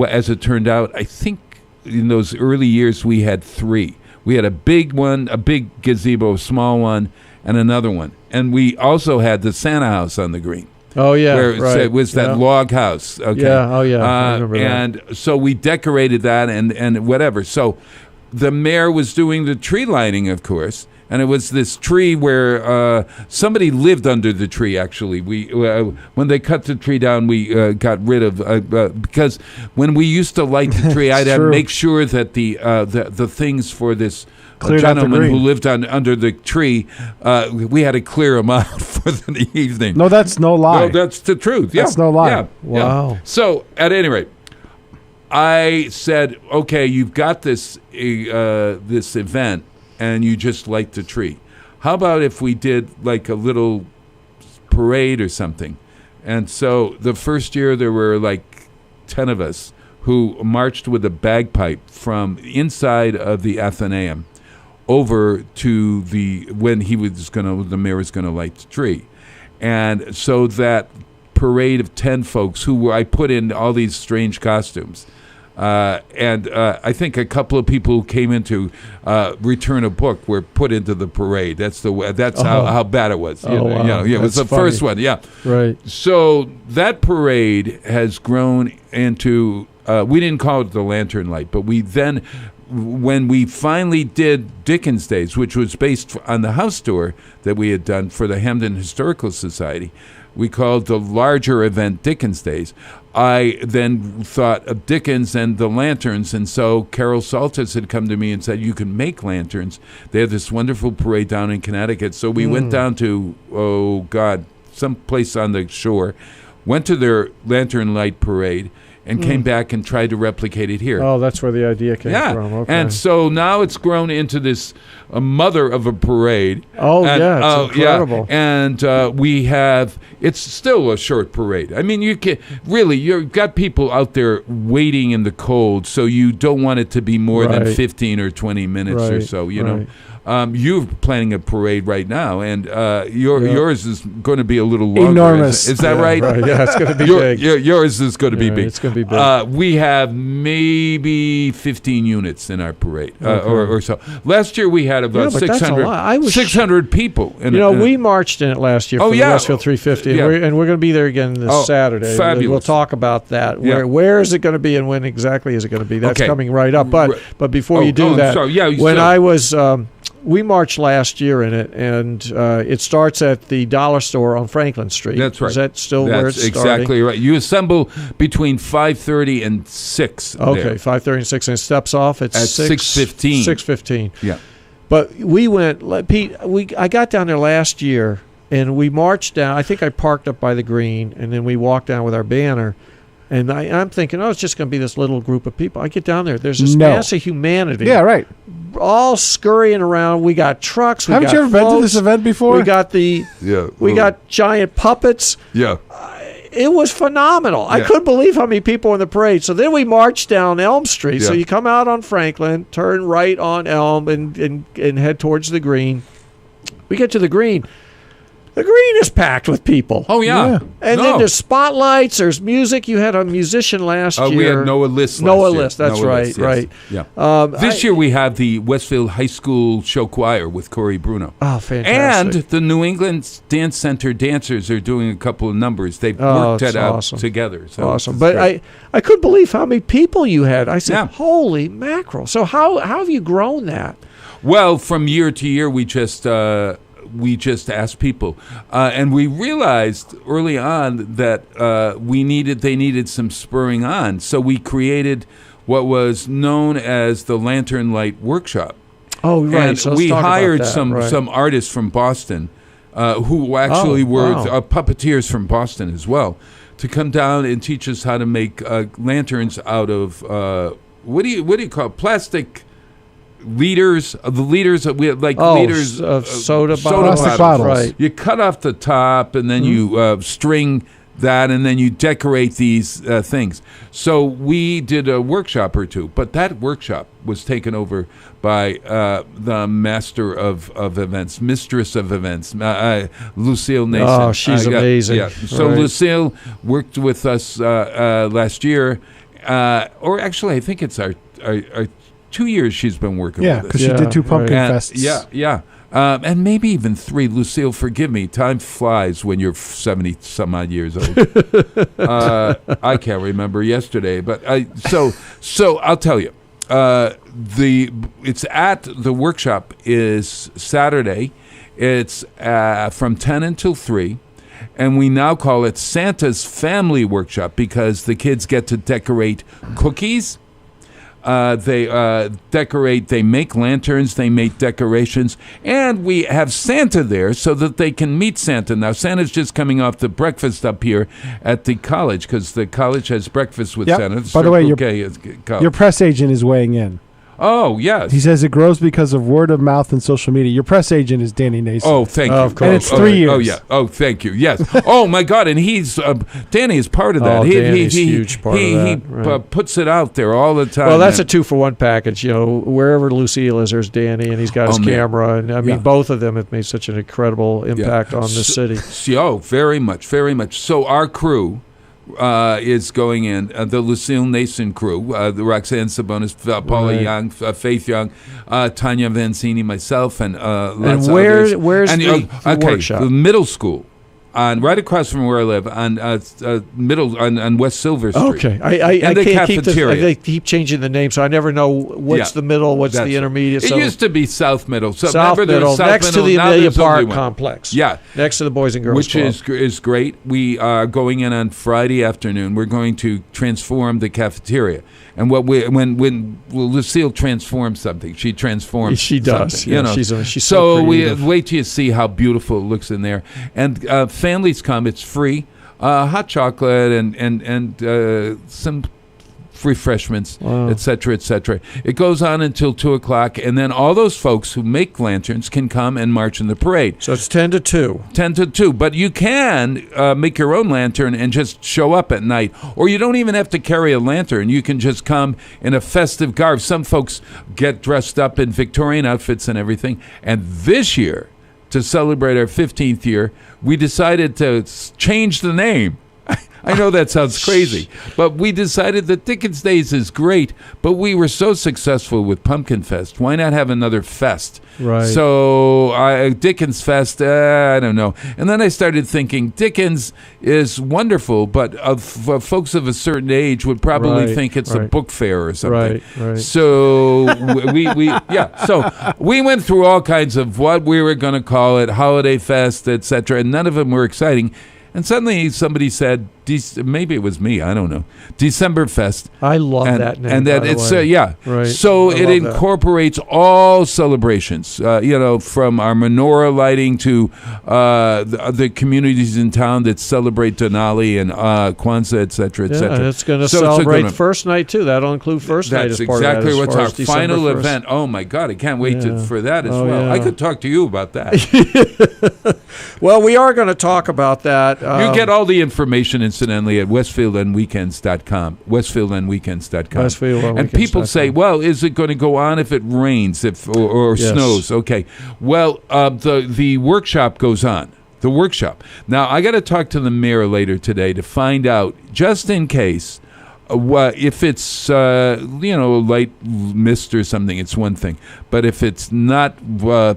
as it turned out, I think in those early years we had three. We had a big one, a big gazebo, a small one, and another one. And we also had the Santa house on the green. Oh, yeah. Where right. it was that log house. Okay. Yeah, oh, yeah. I remember that. And so we decorated that and whatever. So the mayor was doing the tree lighting, of course, and it was this tree where somebody lived under the tree, actually. We when they cut the tree down, we got rid of because when we used to light the tree, I'd have to make sure that the things for this gentleman who lived under the tree, we had to clear him out for the evening. No, that's no lie. No, that's the truth. Yeah. That's no lie. Yeah. Wow. Yeah. So, at any rate, I said, okay, you've got this this event, and you just light the tree. How about if we did like a little parade or something? And so the first year there were like 10 of us who marched with a bagpipe from inside of the Athenaeum over to the mayor was going to light the tree. And so that parade of 10 folks I put in all these strange costumes. And I think a couple of people who came in to return a book were put into the parade. That's how bad it was. Wow. It was the first one. Yeah. Right. So that parade has grown into. We didn't call it the Lantern Light, but when we finally did Dickens Days, which was based on the house tour that we had done for the Hamden Historical Society, we called the larger event Dickens Days. I then thought of Dickens and the lanterns, and so Carol Saltis had come to me and said, you can make lanterns. They have this wonderful parade down in Connecticut. So we went down to, some place on the shore, went to their Lantern Light Parade, and came back and tried to replicate it here. Oh, that's where the idea came from. Okay. And so now it's grown into this mother of a parade. Oh, it's incredible. Yeah. And it's still a short parade. I mean, you've got people out there waiting in the cold, so you don't want it to be more than 15 or 20 minutes or so, you know. You're planning a parade right now, and yours is going to be a little longer. Enormous. Is that right? Yeah, it's going to be big. Yours is going to be big. It's going to be big. We have maybe 15 units in our parade, or so. Last year we had about 600 people. We marched in it last year for the Westfield 350, and we're going to be there again this Saturday. Fabulous. We'll talk about that. Where is it going to be, and when exactly is it going to be? That's coming right up. But before you do that, I was... we marched last year in it, and it starts at the dollar store on Franklin Street. That's right. Is that still where it's starting? That's exactly right. You assemble between 5:30 and 6. Okay, 5:30 and 6, and it steps off at 6:15. 6:15. Yeah. But we went, Pete, I got down there last year, and we marched down. I think I parked up by the green, and then we walked down with our banner. And I'm thinking, it's just going to be this little group of people. I get down there. There's this mass of humanity. Yeah, right. All scurrying around. We got trucks. Haven't you ever been to this event before? We got got giant puppets. Yeah. It was phenomenal. Yeah. I couldn't believe how many people were in the parade. So then we marched down Elm Street. Yeah. So you come out on Franklin, turn right on Elm, and head towards the green. We get to the green. The green is packed with people. Oh, yeah. And then there's spotlights, there's music. You had a musician last year. We had Noah List Noah List, that's right, right. Yeah. This year we have the Westfield High School Show Choir with Corey Bruno. Oh, fantastic. And the New England Dance Center dancers are doing a couple of numbers. They've worked that out together. So awesome. But I couldn't believe how many people you had. I said, holy mackerel. So how have you grown that? Well, from year to year, we just asked people, and we realized early on that they needed some spurring on. So we created what was known as the Lantern Light Workshop. Oh, right. And so we hired some artists from Boston who actually were puppeteers from Boston as well, to come down and teach us how to make lanterns out of what do you call it? Plastic. Liters of liters of soda bottles. Right. You cut off the top, and then you string that, and then you decorate these things. So we did a workshop or two, but that workshop was taken over by the master of events, mistress of events, Lucille Nason. Oh, she's amazing. Yeah. So Lucille worked with us last year, or actually, I think it's our 2 years she's been working with us. Yeah, because she did 2 pumpkin fests. Yeah. And maybe even 3. Lucille, forgive me. Time flies when you're 70-some-odd years old. I can't remember yesterday. But so I'll tell you. It's at the workshop is Saturday. It's from 10 until 3. And we now call it Santa's Family Workshop because the kids get to decorate cookies. They decorate, they make lanterns, they make decorations, and we have Santa there so that they can meet Santa. Now, Santa's just coming off the breakfast up here at the college because the college has breakfast with Santa. By the way, your press agent is weighing in. Oh, yes. He says it grows because of word of mouth and social media. Your press agent is Danny Nason. Oh, thank you. Of course. And it's 3 years. Oh, yeah. Oh, thank you. Yes. Oh, my God. And he's Danny is part of that. Danny's huge part of that. He puts it out there all the time. Well, that's a 2-for-1 package. You know, wherever Lucille is, there's Danny, and he's got his camera. And I mean, both of them have made such an incredible impact on the city. Oh, very much, very much. So our crew, is going in. The Lucille Nason crew, the Roxanne Sabonis, Paula Young, Faith Young, Tanya Vancini, myself, and lots of others. Where's the workshop? The middle school. Right across from where I live, on West Silver Street. Okay, I the can't keep cafeteria. they keep changing the name, so I never know what's the middle, what's the intermediate. It So used to be South Middle. So South remember, there was Middle, South next Middle, to the now Amelia there's only Park one. complex. Yeah, next to the Boys and Girls which Club. is great. We are going in on Friday afternoon. We're going to transform the cafeteria. And when Lucille transforms something, she transforms. She does. Something, you know. She's so creative. wait till you see how beautiful it looks in there. And families come. It's free. Hot chocolate and some refreshments, etc., etc. It goes on until 2:00, and then all those folks who make lanterns can come and march in the parade. So it's 10 to 2. 10 to 2. But you can make your own lantern and just show up at night. Or you don't even have to carry a lantern. You can just come in a festive garb. Some folks get dressed up in Victorian outfits and everything. And this year, to celebrate our 15th year, we decided to change the name. I know that sounds crazy, but we decided that Dickens Days is great, but we were so successful with Pumpkin Fest. Why not have another fest? Right. So Dickens Fest, I don't know. And then I started thinking Dickens is wonderful, but folks of a certain age would probably think it's a book fair or something. Right. So we went through all kinds of what we were going to call it, Holiday Fest, etc., and none of them were exciting. And suddenly somebody said, maybe it was me, I don't know, December Fest. I love that name. And that it's, Right. So it incorporates all celebrations, from our menorah lighting to the communities in town that celebrate Denali and Kwanzaa, et cetera, et cetera. And it's going to So celebrate first night, too. That'll include first night as part of that. That's exactly what's our final 1st. event. Oh, my God, I can't wait for that as well. Yeah. I could talk to you about that. Well, we are going to talk about that. You get all the information, incidentally, at westfieldandweekends.com. Westfieldandweekends.com. And people say, well, is it going to go on if it rains or snows? Okay. Well, the workshop goes on. The workshop. Now, I got to talk to the mayor later today to find out, just in case, if it's light mist or something, it's one thing. But if it's not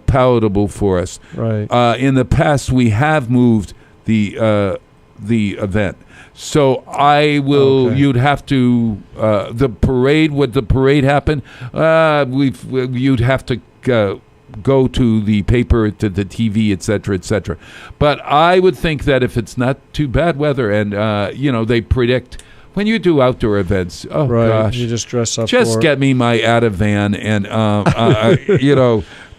palatable for us, right. In the past we have moved the event. So I will. Okay. You'd have to the parade. Would the parade happen? You'd have to go to the paper, to the TV, etc., etc. But I would think that if it's not too bad weather, and they predict. When you do outdoor events, gosh, you just dress up. Just get me my Ativan and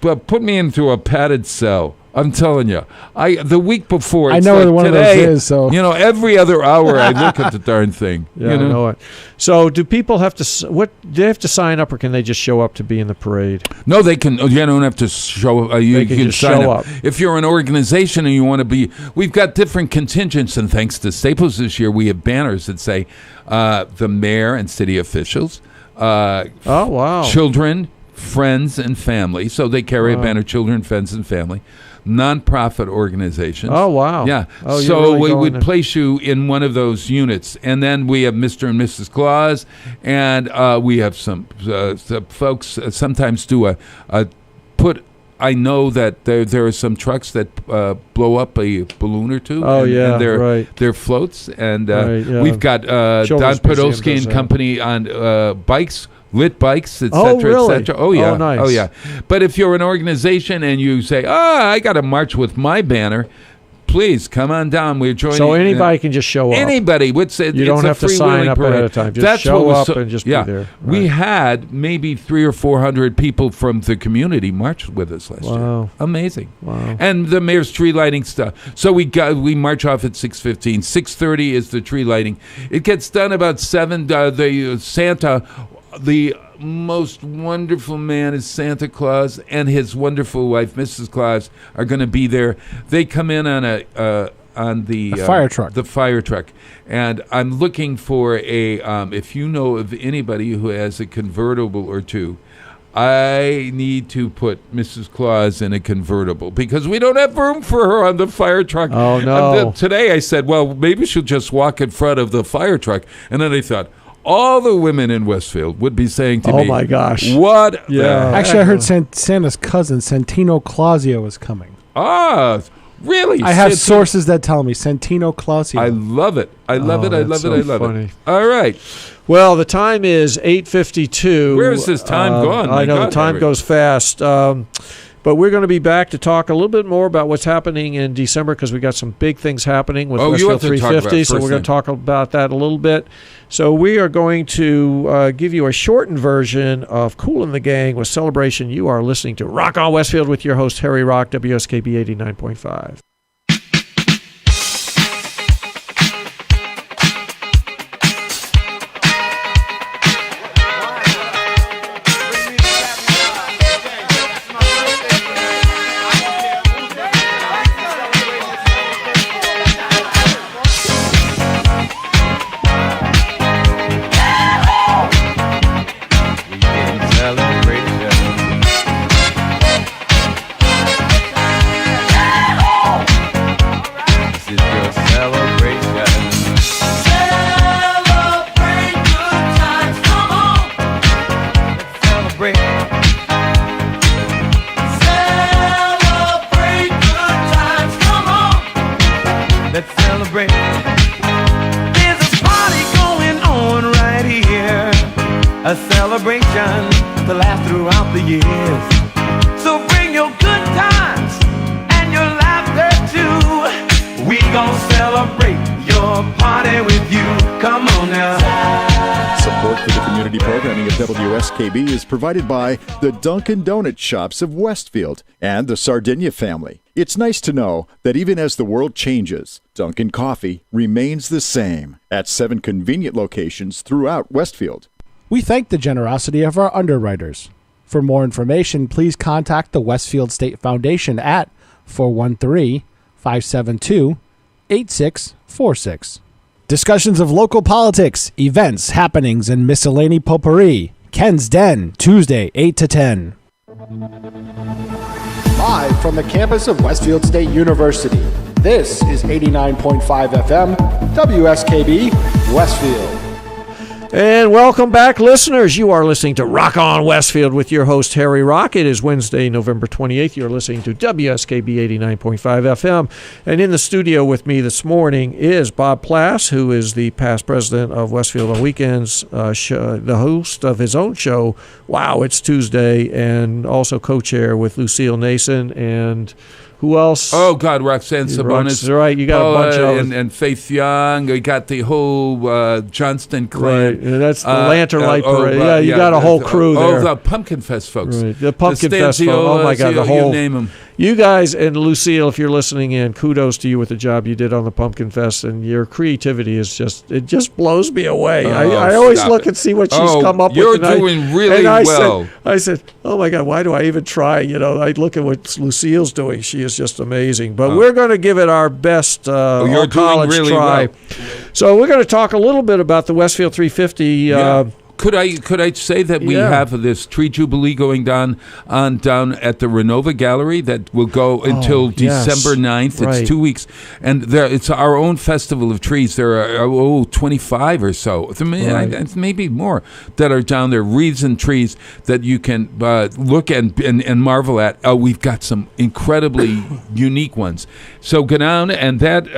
but put me into a padded cell. I'm telling you, the week before. I know where one today, of those is. So every other hour I look at the darn thing. Yeah, I know it. So, do people have to? Do they have to sign up, or can they just show up to be in the parade? No, they can. You don't have to show. You can just sign show up if you're an organization and you want to be. We've got different contingents, and thanks to Staples this year, we have banners that say the mayor and city officials. Oh wow! Children, friends, and family. So they carry a banner: children, friends, and family. Non-profit organizations. Oh, wow. Yeah. Oh, so we would place you in one of those units. And then we have Mr. and Mrs. Claus, and we have some folks sometimes do I know that there are some trucks that blow up a balloon or two. Oh, and they're floats. And we've got Don Podolsky and company on bikes. Lit bikes, etc., really? etc. Oh, yeah. Oh, nice. Oh, yeah. But if you're an organization and you say, I got to march with my banner, please come on down. We're joining. So anybody can just show up. Anybody. You don't have to sign up ahead of time. Just show up and just be there. Right. We had maybe 300 or 400 people from the community march with us last year. Amazing. Wow. And the mayor's tree lighting stuff. So we march off at 6:15. 6:30 is the tree lighting. It gets done about 7. The most wonderful man is Santa Claus, and his wonderful wife, Mrs. Claus, are going to be there. They come in on the fire truck. The fire truck, and I'm looking for a. If you know of anybody who has a convertible or two, I need to put Mrs. Claus in a convertible because we don't have room for her on the fire truck. Oh, no. And today I said, well, maybe she'll just walk in front of the fire truck. And then I thought, all the women in Westfield would be saying to me, oh, my gosh. What? Yeah. Actually, I heard Santa's cousin, Santino Clausio, is coming. Ah, really? I have sources that tell me Santino Clausio. I love it. I love it. I love it. I love it. All right. Well, the time is 8:52. Where's this time gone? I know the time goes fast. But we're going to be back to talk a little bit more about what's happening in December because we got some big things happening with Westfield 350. So we're going to talk about that a little bit. So we are going to give you a shortened version of Kool and the Gang with Celebration. You are listening to Rock on Westfield with your host, Harry Rock, WSKB 89.5. A celebration to last throughout the years. So bring your good times and your laughter too. We gon' celebrate your party with you. Come on now. Support for the community programming of WSKB is provided by the Dunkin' Donut Shops of Westfield and the Sardinia family. It's nice to know that even as the world changes, Dunkin' Coffee remains the same at 7 convenient locations throughout Westfield. We thank the generosity of our underwriters. For more information, please contact the Westfield State Foundation at 413-572-8646. Discussions of local politics, events, happenings, and miscellany potpourri. Ken's Den, Tuesday, 8 to 10. Live from the campus of Westfield State University, this is 89.5 FM, WSKB, Westfield. And welcome back, listeners. You are listening to Rock on Westfield with your host, Harry Rock. It is Wednesday, November 28th. You're listening to WSKB 89.5 FM. And in the studio with me this morning is Bob Plass, who is the past president of Westfield on Weekends, the host of his own show, Wow, It's Tuesday, and also co-chair with Lucille Nason and... who else? Oh, God, Roxanne Sabonis. Right, you got a bunch of... And Faith Young. We got the whole Johnston clan. Right, that's the Lantern Light Parade. You got a whole crew there. Oh, the Pumpkin Fest folks. Right, the Pumpkin Fest folks. Oh, my God, the whole... You name them. You guys, and Lucille, if you're listening in, kudos to you with the job you did on the Pumpkin Fest, and your creativity is just blows me away. I always look and see what she's come up with. You're doing really well. I said, oh my God, why do I even try? I look at what Lucille's doing. She is just amazing. But we're going to give it our best you're college doing really try. well. So we're going to talk a little bit about the Westfield 350. Could I say that we have this tree jubilee going down at the Renova Gallery that will go until December 9th. Right. It's 2 weeks, and it's our own festival of trees. There are 25 or so, maybe more, that are down there. Wreaths and trees that you can look and marvel at. We've got some incredibly unique ones. So go down, and that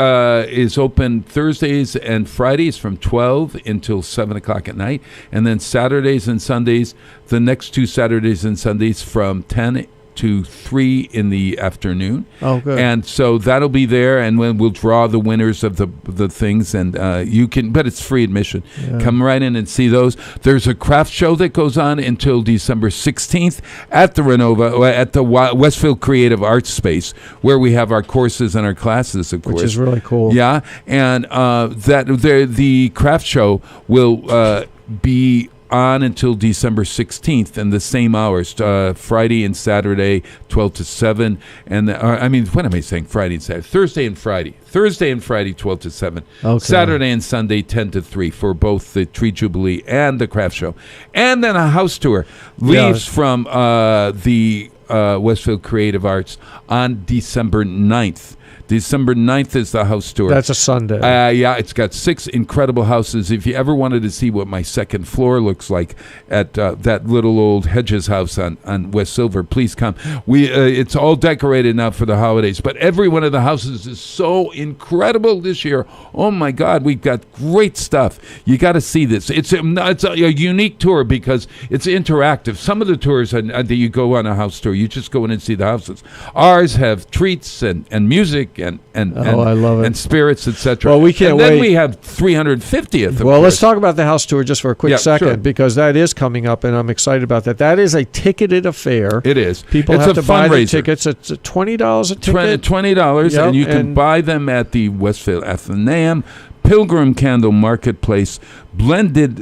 is open Thursdays and Fridays from 12 until 7 o'clock at night, and then Saturdays and Sundays, the next 2 Saturdays and Sundays from 10 to 3 in the afternoon. Oh, good. And so that'll be there, and we'll draw the winners of the things, and you can, but it's free admission. Yeah. Come right in and see those. There's a craft show that goes on until December 16th at the Renova, at the Westfield Creative Arts Space, where we have our courses and our classes, of course. Which is really cool. Yeah, and the craft show will be on until December 16th in the same hours, Friday and Saturday, 12 to 7. And what am I saying? Friday and Saturday. Thursday and Friday, 12 to 7. Okay. Saturday and Sunday, 10 to 3 for both the Tree Jubilee and the craft show. And then a house tour leaves from the Westfield Creative Arts on December 9th. December 9th is the house tour. That's a Sunday. It's got 6 incredible houses. If you ever wanted to see what my second floor looks like at that little old Hedges house on West Silver, please come. It's all decorated now for the holidays, but every one of the houses is so incredible this year. Oh my God, we've got great stuff. You got to see this. It's a unique tour because it's interactive. Some of the tours that you go on a house tour, you just go in and see the houses. Ours have treats and music and I love it. And spirits, etc. Well, we can't wait. And then we have 350th. Well, let's talk about the house tour just for a quick second, sure. because that is coming up, and I'm excited about that. That is a ticketed affair. It is. People it's have to buy the fundraiser. tickets. It's $20 a ticket. $20, Yep, and you can buy them at the Westfield Athenaeum, Pilgrim Candle Marketplace, blended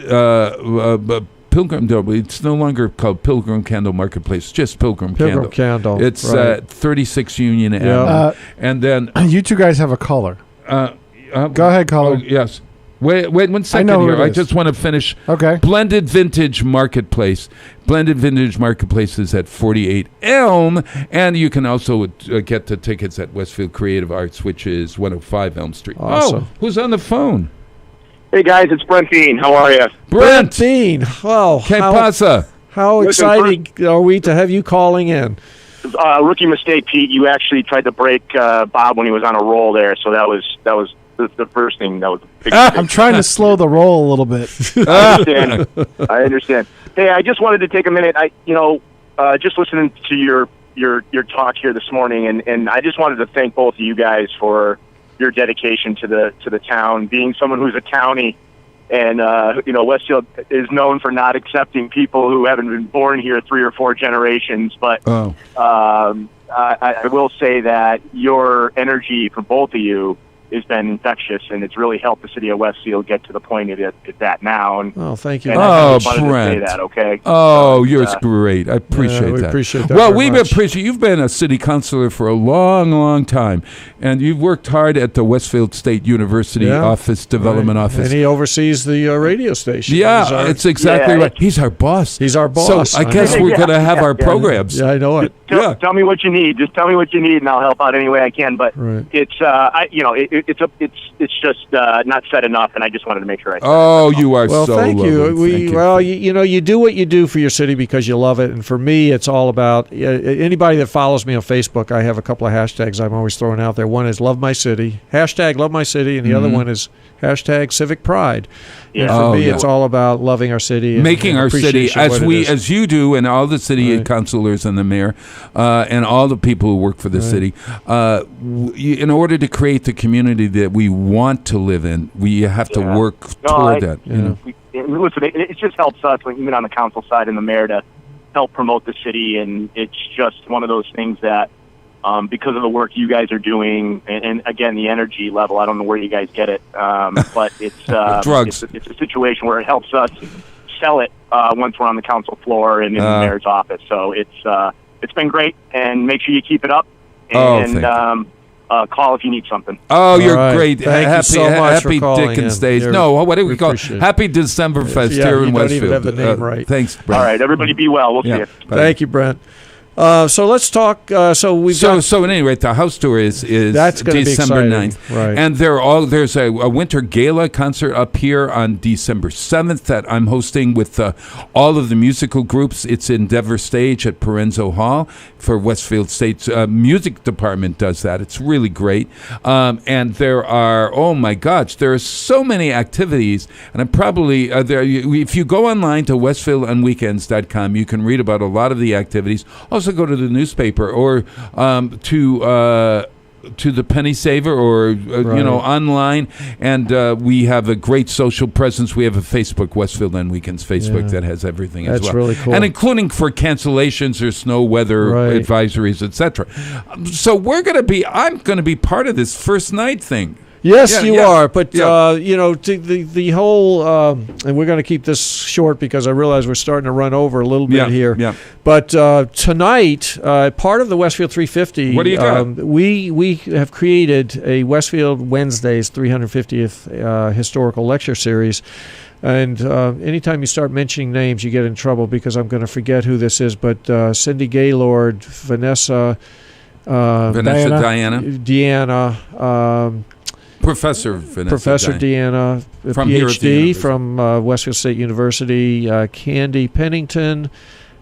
Pilgrim. It's no longer called Pilgrim Candle Marketplace. It's just Pilgrim Candle. It's 36 Union Avenue. And then you two guys have a caller. Go ahead, caller. Yes. Wait 1 second here. I just want to finish. Okay. Blended Vintage Marketplace. Blended Vintage Marketplace is at 48 Elm, and you can also get the tickets at Westfield Creative Arts, which is 105 Elm Street. Awesome. Oh, who's on the phone? Hey guys, it's Brent Dean. How are you? Brent Dean. Wow. ¿Qué pasa? How excited are we to have you calling in? Rookie mistake, Pete. You actually tried to break Bob when he was on a roll there, so that was the first thing. That was a big I'm trying to slow the roll a little bit. I understand. Hey, I just wanted to take a minute. Just listening to your talk here this morning, and I just wanted to thank both of you guys for your dedication to the town, being someone who's a townie, and Westfield is known for not accepting people who haven't been born here 3 or 4 generations. But I will say that your energy for both of you has been infectious, and it's really helped the city of Westfield get to the point it's at now. And, thank you. Oh, Brent. Brent. To say that, okay? Oh, you're great. I appreciate that. Appreciate that. Well, very much. appreciate you've been a city councilor for a long, long time, and you've worked hard at the Westfield State University Development Office. And he oversees the radio station. Yeah, it's exactly right. He's our boss. He's our boss. So I guess we're going to have our programs. Yeah, I know it. Tell me what you need. Just tell me what you need, and I'll help out any way I can. But it's it's just not said enough, and I just wanted to make sure I said it. You are well, so thank lovely. you. You do what you do for your city because you love it, and for me, it's all about anybody that follows me on Facebook. I have a couple of hashtags I'm always throwing out there. One is Love My City, hashtag Love My City, and the other one is hashtag Civic Pride. Yeah. And for me, it's all about loving our city, and making our city as you do, and all the city councilors and the mayor, and all the people who work for the city. In order to create the community that we want to live in, we have to work toward that. Listen, it just helps us, even on the council side and the mayor, to help promote the city, and it's just one of those things that, because of the work you guys are doing, and again, the energy level, I don't know where you guys get it, but it's drugs. It's a situation where it helps us sell it once we're on the council floor and in the mayor's office. So it's been great, and make sure you keep it up. And call if you need something. Oh, you're great. Thank you so much happy for calling Dickens in. Days. What do we call it? Happy December Fest here in Westfield. You don't even have the name right. Thanks, Brent. All right, everybody be well. We'll see you. Thank you, Brent. So let's talk. So at any rate, the house tour is that's December 9th. Right. And there's a winter gala concert up here on December 7th that I'm hosting with all of the musical groups. It's in Endeavor Stage at Parenzo Hall for Westfield State's music department does that. It's really great. And there are, there are so many activities. And I'm probably, if you go online to westfieldonweekends.com, you can read about a lot of the activities. Also go to the newspaper or to the Penny Saver or online, and we have a great social presence. We have a Facebook, Westfield on Weekends Facebook, that has everything as well. That's really cool. And including for cancellations or snow weather advisories, etc. So I'm going to be part of this first night thing. Yes, Yeah, you yeah, are. But, yeah. the whole, and we're going to keep this short because I realize we're starting to run over a little bit here. Yeah. But tonight, part of the Westfield 350, What do you got? We have created a Westfield Wednesdays 350th historical lecture series. And anytime you start mentioning names, you get in trouble because I'm going to forget who this is. But Cindy Gaylord, Vanessa, Diana. Deanna, Professor Vanessa. Professor Deanna, a From here at the PhD university. from Westfield State University, Candy Pennington,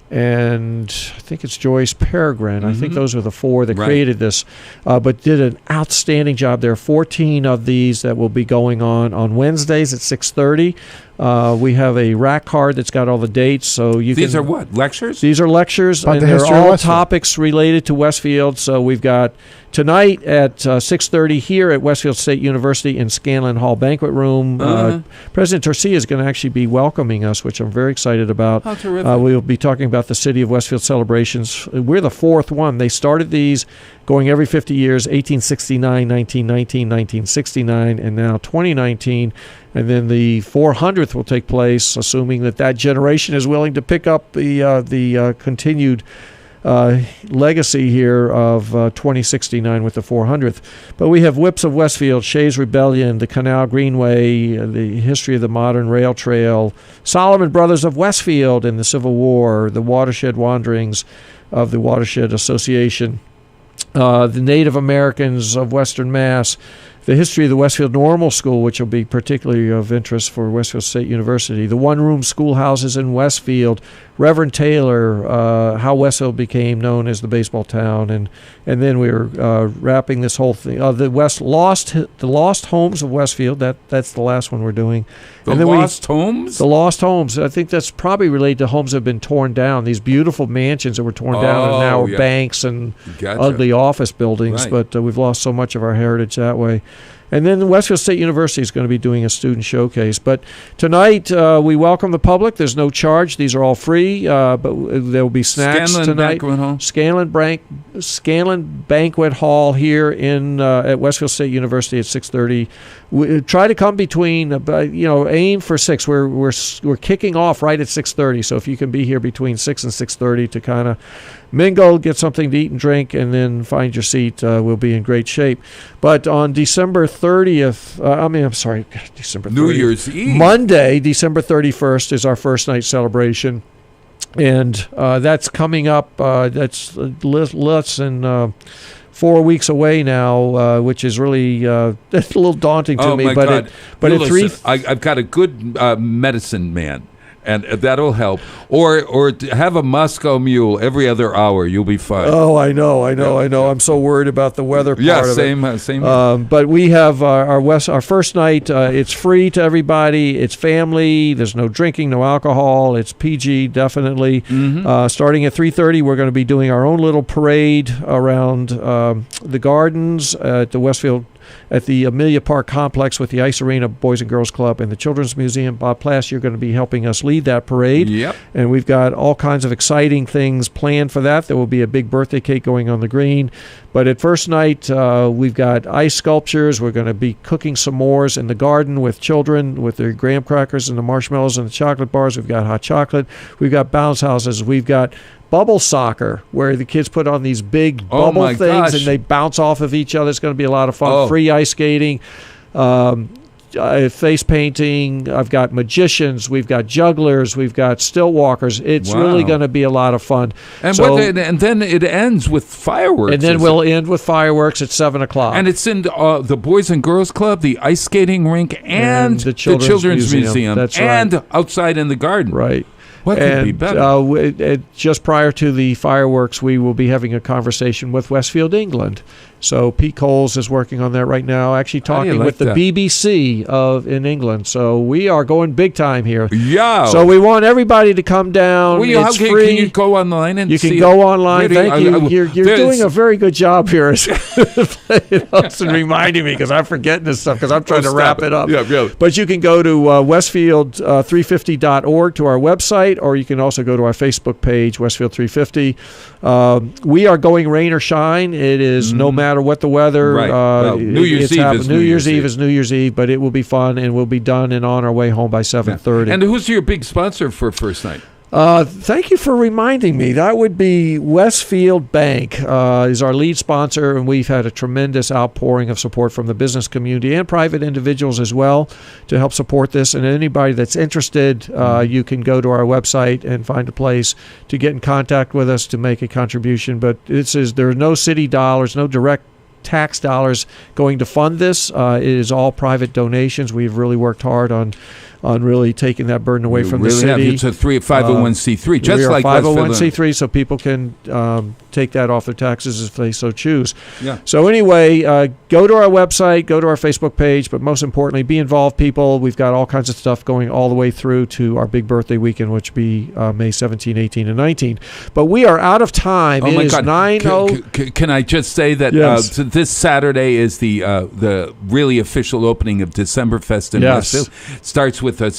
and I think it's Joyce Peregrine. I think those were the four that created this, but did an outstanding job. There are 14 of these that will be going on Wednesdays at 6:30. We have a rack card that's got all the dates, so you These can. are what? Lectures? These are lectures, About and the they're history of all Westfield. topics related to Westfield. So we've got tonight at 6:30 here at Westfield State University in Scanlon Hall Banquet Room. President Torcia is going to actually be welcoming us, which I'm very excited about. Oh, terrific. We'll be talking about the City of Westfield celebrations. We're the fourth one. They started these going every 50 years, 1869, 1919, 1969, and now 2019. And then the 400th will take place, assuming that generation is willing to pick up the continued legacy here of 2069 with the 400th. But we have Whips of Westfield, Shays Rebellion, the Canal Greenway, the history of the modern rail trail, Solomon Brothers of Westfield in the Civil War, the watershed wanderings of the Watershed Association, the Native Americans of Western Mass, the history of the Westfield Normal School, which will be particularly of interest for Westfield State University, the one-room schoolhouses in Westfield, Reverend Taylor, how Westfield became known as the baseball town, and then we're wrapping this whole thing. The Lost Homes of Westfield. That's the last one we're doing. The and then Lost Homes? The Lost Homes. I think that's probably related to homes that have been torn down. These beautiful mansions that were torn down and now are banks and ugly office buildings. Right. But we've lost so much of our heritage that way. And then Westfield State University is going to be doing a student showcase. But tonight, we welcome the public. There's no charge. These are all free, but there will be snacks tonight. Scanlon Banquet Hall here at Westfield State University at 6:30. We try to come between, aim for 6. We're kicking off right at 6:30. So if you can be here between 6 and 6:30 to kind of mingle, get something to eat and drink, and then find your seat, we'll be in great shape. But on December 30th, December 30th. New Year's Eve. Monday, December 31st is our first night celebration. And that's coming up. That's less than 4 weeks away now, which is really that's a little daunting to me. My God. But at listen, I've got a good medicine man. And that'll help. Or have a Moscow Mule every other hour. You'll be fine. Oh, I know. I'm so worried about the weather part of it. Same. But we have our first night. It's free to everybody. It's family. There's no drinking, no alcohol. It's PG, definitely. Starting at 3:30, we're going to be doing our own little parade around the gardens at the Westfield, at the Amelia Park complex with the Ice Arena Boys and Girls Club and the Children's Museum. Bob Plass, you're going to be helping us lead that parade. Yep. And we've got all kinds of exciting things planned for that. There will be a big birthday cake going on the green. But at first night, we've got ice sculptures. We're going to be cooking s'mores in the garden with children with their graham crackers and the marshmallows and the chocolate bars. We've got hot chocolate. We've got bounce houses. We've got bubble soccer, where the kids put on these big bubble things and they bounce off of each other. It's going to be a lot of fun. Free ice skating, face painting. I've got magicians. We've got jugglers. We've got stilt walkers. It's really going to be a lot of fun. And, and then it ends with fireworks. And then we'll end with fireworks at 7 o'clock. And it's in the Boys and Girls Club, the ice skating rink, and the Children's Museum. That's right. And outside in the garden. Right. What could be better? Just prior to the fireworks, we will be having a conversation with Westfield, England. So Pete Coles is working on that right now, actually talking with the BBC in England. So we are going big time here. Yeah. So we want everybody to come down. It's free. Can you go online and you see can go online. Thank you. You're doing a very good job here and reminding me, because I'm forgetting this stuff because I'm trying to wrap it up. Yeah. But you can go to Westfield350.org to our website. website, or you can also go to our Facebook page, Westfield 350. We are going rain or shine. It is no matter what the weather. Right. Well, New Year's Eve is New Year's Eve is New Year's Eve, but it will be fun, and we'll be done and on our way home by 7:30. And who's your big sponsor for first night? Thank you for reminding me. That would be Westfield Bank is our lead sponsor, and we've had a tremendous outpouring of support from the business community and private individuals as well to help support this. And anybody that's interested, you can go to our website and find a place to get in contact with us to make a contribution. But there are no city dollars, no direct tax dollars going to fund this. It is all private donations. We've really worked hard on really taking that burden away from the city. It's a 501c3, just we are like 501c3, so people can take that off their taxes if they so choose. Yeah. So anyway, go to our website, go to our Facebook page, but most importantly, be involved, people. We've got all kinds of stuff going all the way through to our big birthday weekend, which will be May 17, 18, and 19. But we are out of time. Oh, it my is God. 9:00. Can I just say that Yes. this Saturday is the really official opening of Decemberfest in Yes. Westfield. Starts with a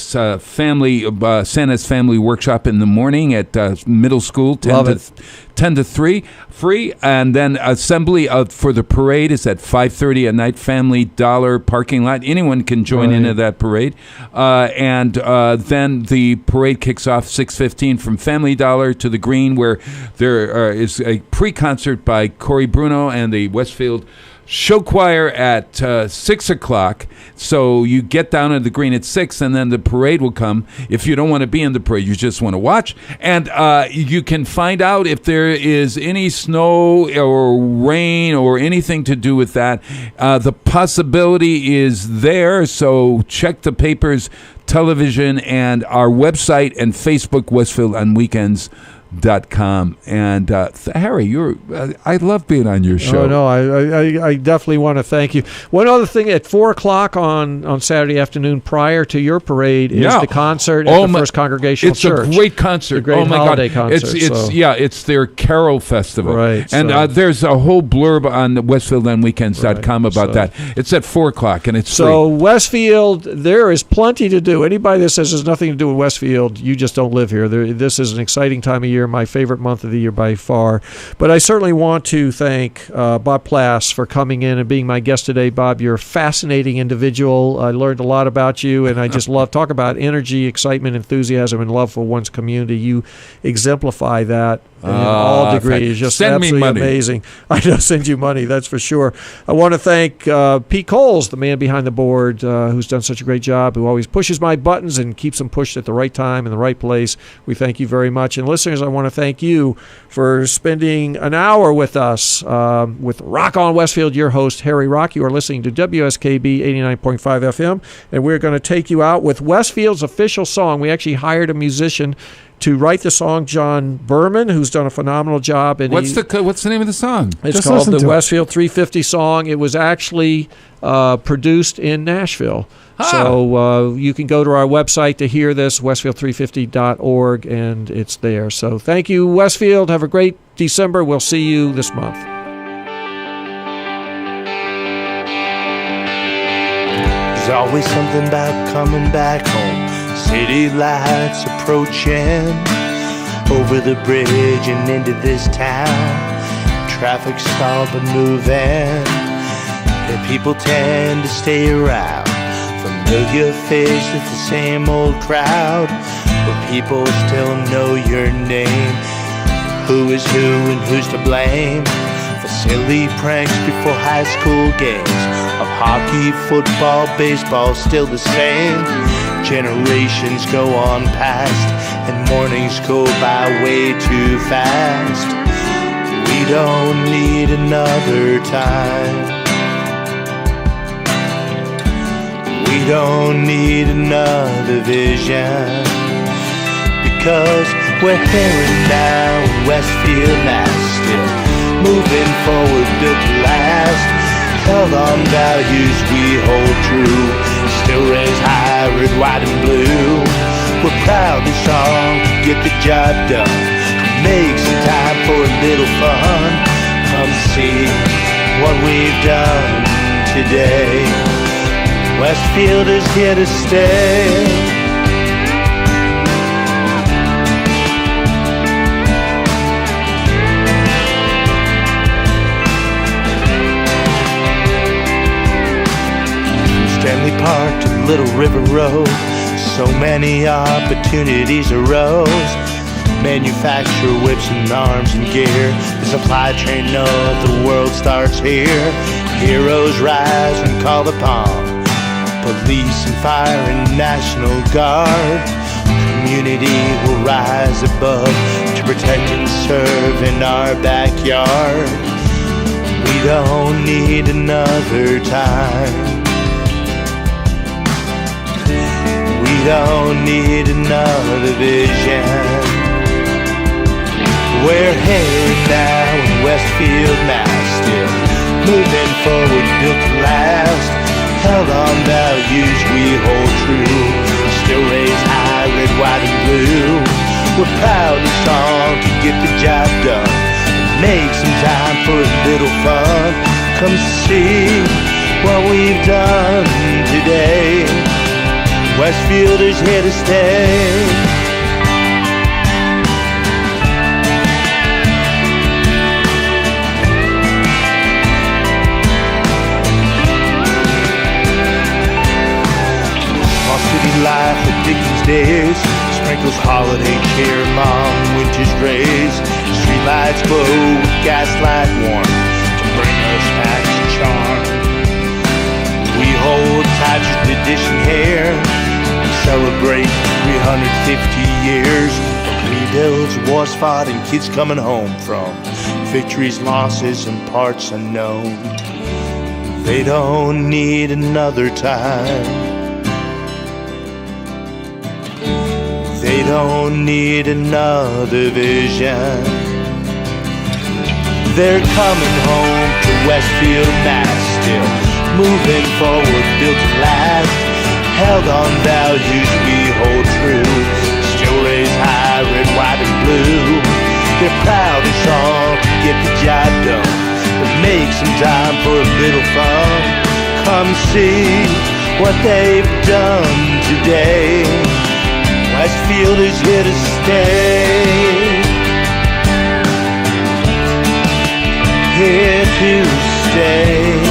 Santa's Family Workshop in the morning at middle school, 10 to 3, free, and then assembly for the parade is at 5:30 at night. Family Dollar parking lot. Anyone can join into that parade, and then the parade kicks off 6:15 from Family Dollar to the Green, where there is a pre-concert by Corey Bruno and the Westfield Show Choir at 6 o'clock. So you get down at the Green at 6, and then the parade will come. If you don't want to be in the parade, you just want to watch. And you can find out if there is any snow or rain or anything to do with that. The possibility is there, so check the papers, television, and our website and Facebook, Westfield on Weekends.com. And Harry, I love being on your show. Oh, no, I definitely want to thank you. One other thing, at 4 o'clock on Saturday afternoon prior to your parade is the concert at the First Congregational Church. It's a great concert. The great holiday concert. It's their Carol Festival. Right. And there's a whole blurb on WestfieldOnWeekends.com about that. It's at 4 o'clock, and it's so free. Westfield, there is plenty to do. Anybody that says there's nothing to do with Westfield, you just don't live here. This is an exciting time of year, my favorite month of the year by far. But I certainly want to thank Bob Plass for coming in and being my guest today. Bob, you're a fascinating individual. I learned a lot about you, and I just love talk about energy, excitement, enthusiasm, and love for one's community. You exemplify that in all degrees. Just send absolutely me money. Amazing. I know, send you money, that's for sure. I want to thank Pete Coles, the man behind the board, who's done such a great job, who always pushes my buttons and keeps them pushed at the right time in the right place. We thank you very much. And listeners, I want to thank you for spending an hour with us with Rock on Westfield, your host, Harry Rock. You are listening to WSKB 89.5 FM, and we're going to take you out with Westfield's official song. We actually hired a musician to write the song, John Berman, who's done a phenomenal job. And What's the name of the song? It's Just called listen the to it. Westfield 350 song. It was actually produced in Nashville. So you can go to our website to hear this, westfield350.org, and it's there. So thank you, Westfield. Have a great December. We'll see you this month. There's always something about coming back home. City lights approaching over the bridge and into this town. Traffic stop and moving, and people tend to stay around. Familiar faces, the same old crowd, but people still know your name. Who is who and who's to blame for silly pranks before high school games of hockey, football, baseball, still the same. Generations go on past and mornings go by way too fast. We don't need another time. We don't need another vision, because we're here and now in Westfield now, still moving forward, built to last. Held on values we hold true, still raise high, red, white, and blue. We're proudly strong to get the job done. Make some time for a little fun. Come see what we've done today. Westfield is here to stay. Little River Road. So many opportunities arose. Manufacture whips and arms and gear. The supply chain of the world starts here. Heroes rise when called upon. Police and fire and National Guard. Community will rise above to protect and serve in our backyard. We don't need another time. We don't need another vision. We're here now in Westfield, Mass. Still moving forward, built to last. Held on values we hold true. Still raise high, red, white, and blue. We're proud and strong to get the job done. Make some time for a little fun. Come see what we've done today. Westfield is here to stay. Life of Dickens days, sprinkles holiday cheer, mom winter's grays. Streetlights glow with gaslight warm to bring us back to charm. We hold tight to tradition here and celebrate 350 years of rebuilds, wars fought, and kids coming home from victories, losses, and parts unknown. They don't need another time. They don't need another vision. They're coming home to Westfield, Mass. Still moving forward, built to last. Held on values we hold true. Still raise high, red, white, and blue. They're proud and strong to get the job done, but make some time for a little fun. Come see what they've done today. Westfield is here to stay. Here to stay.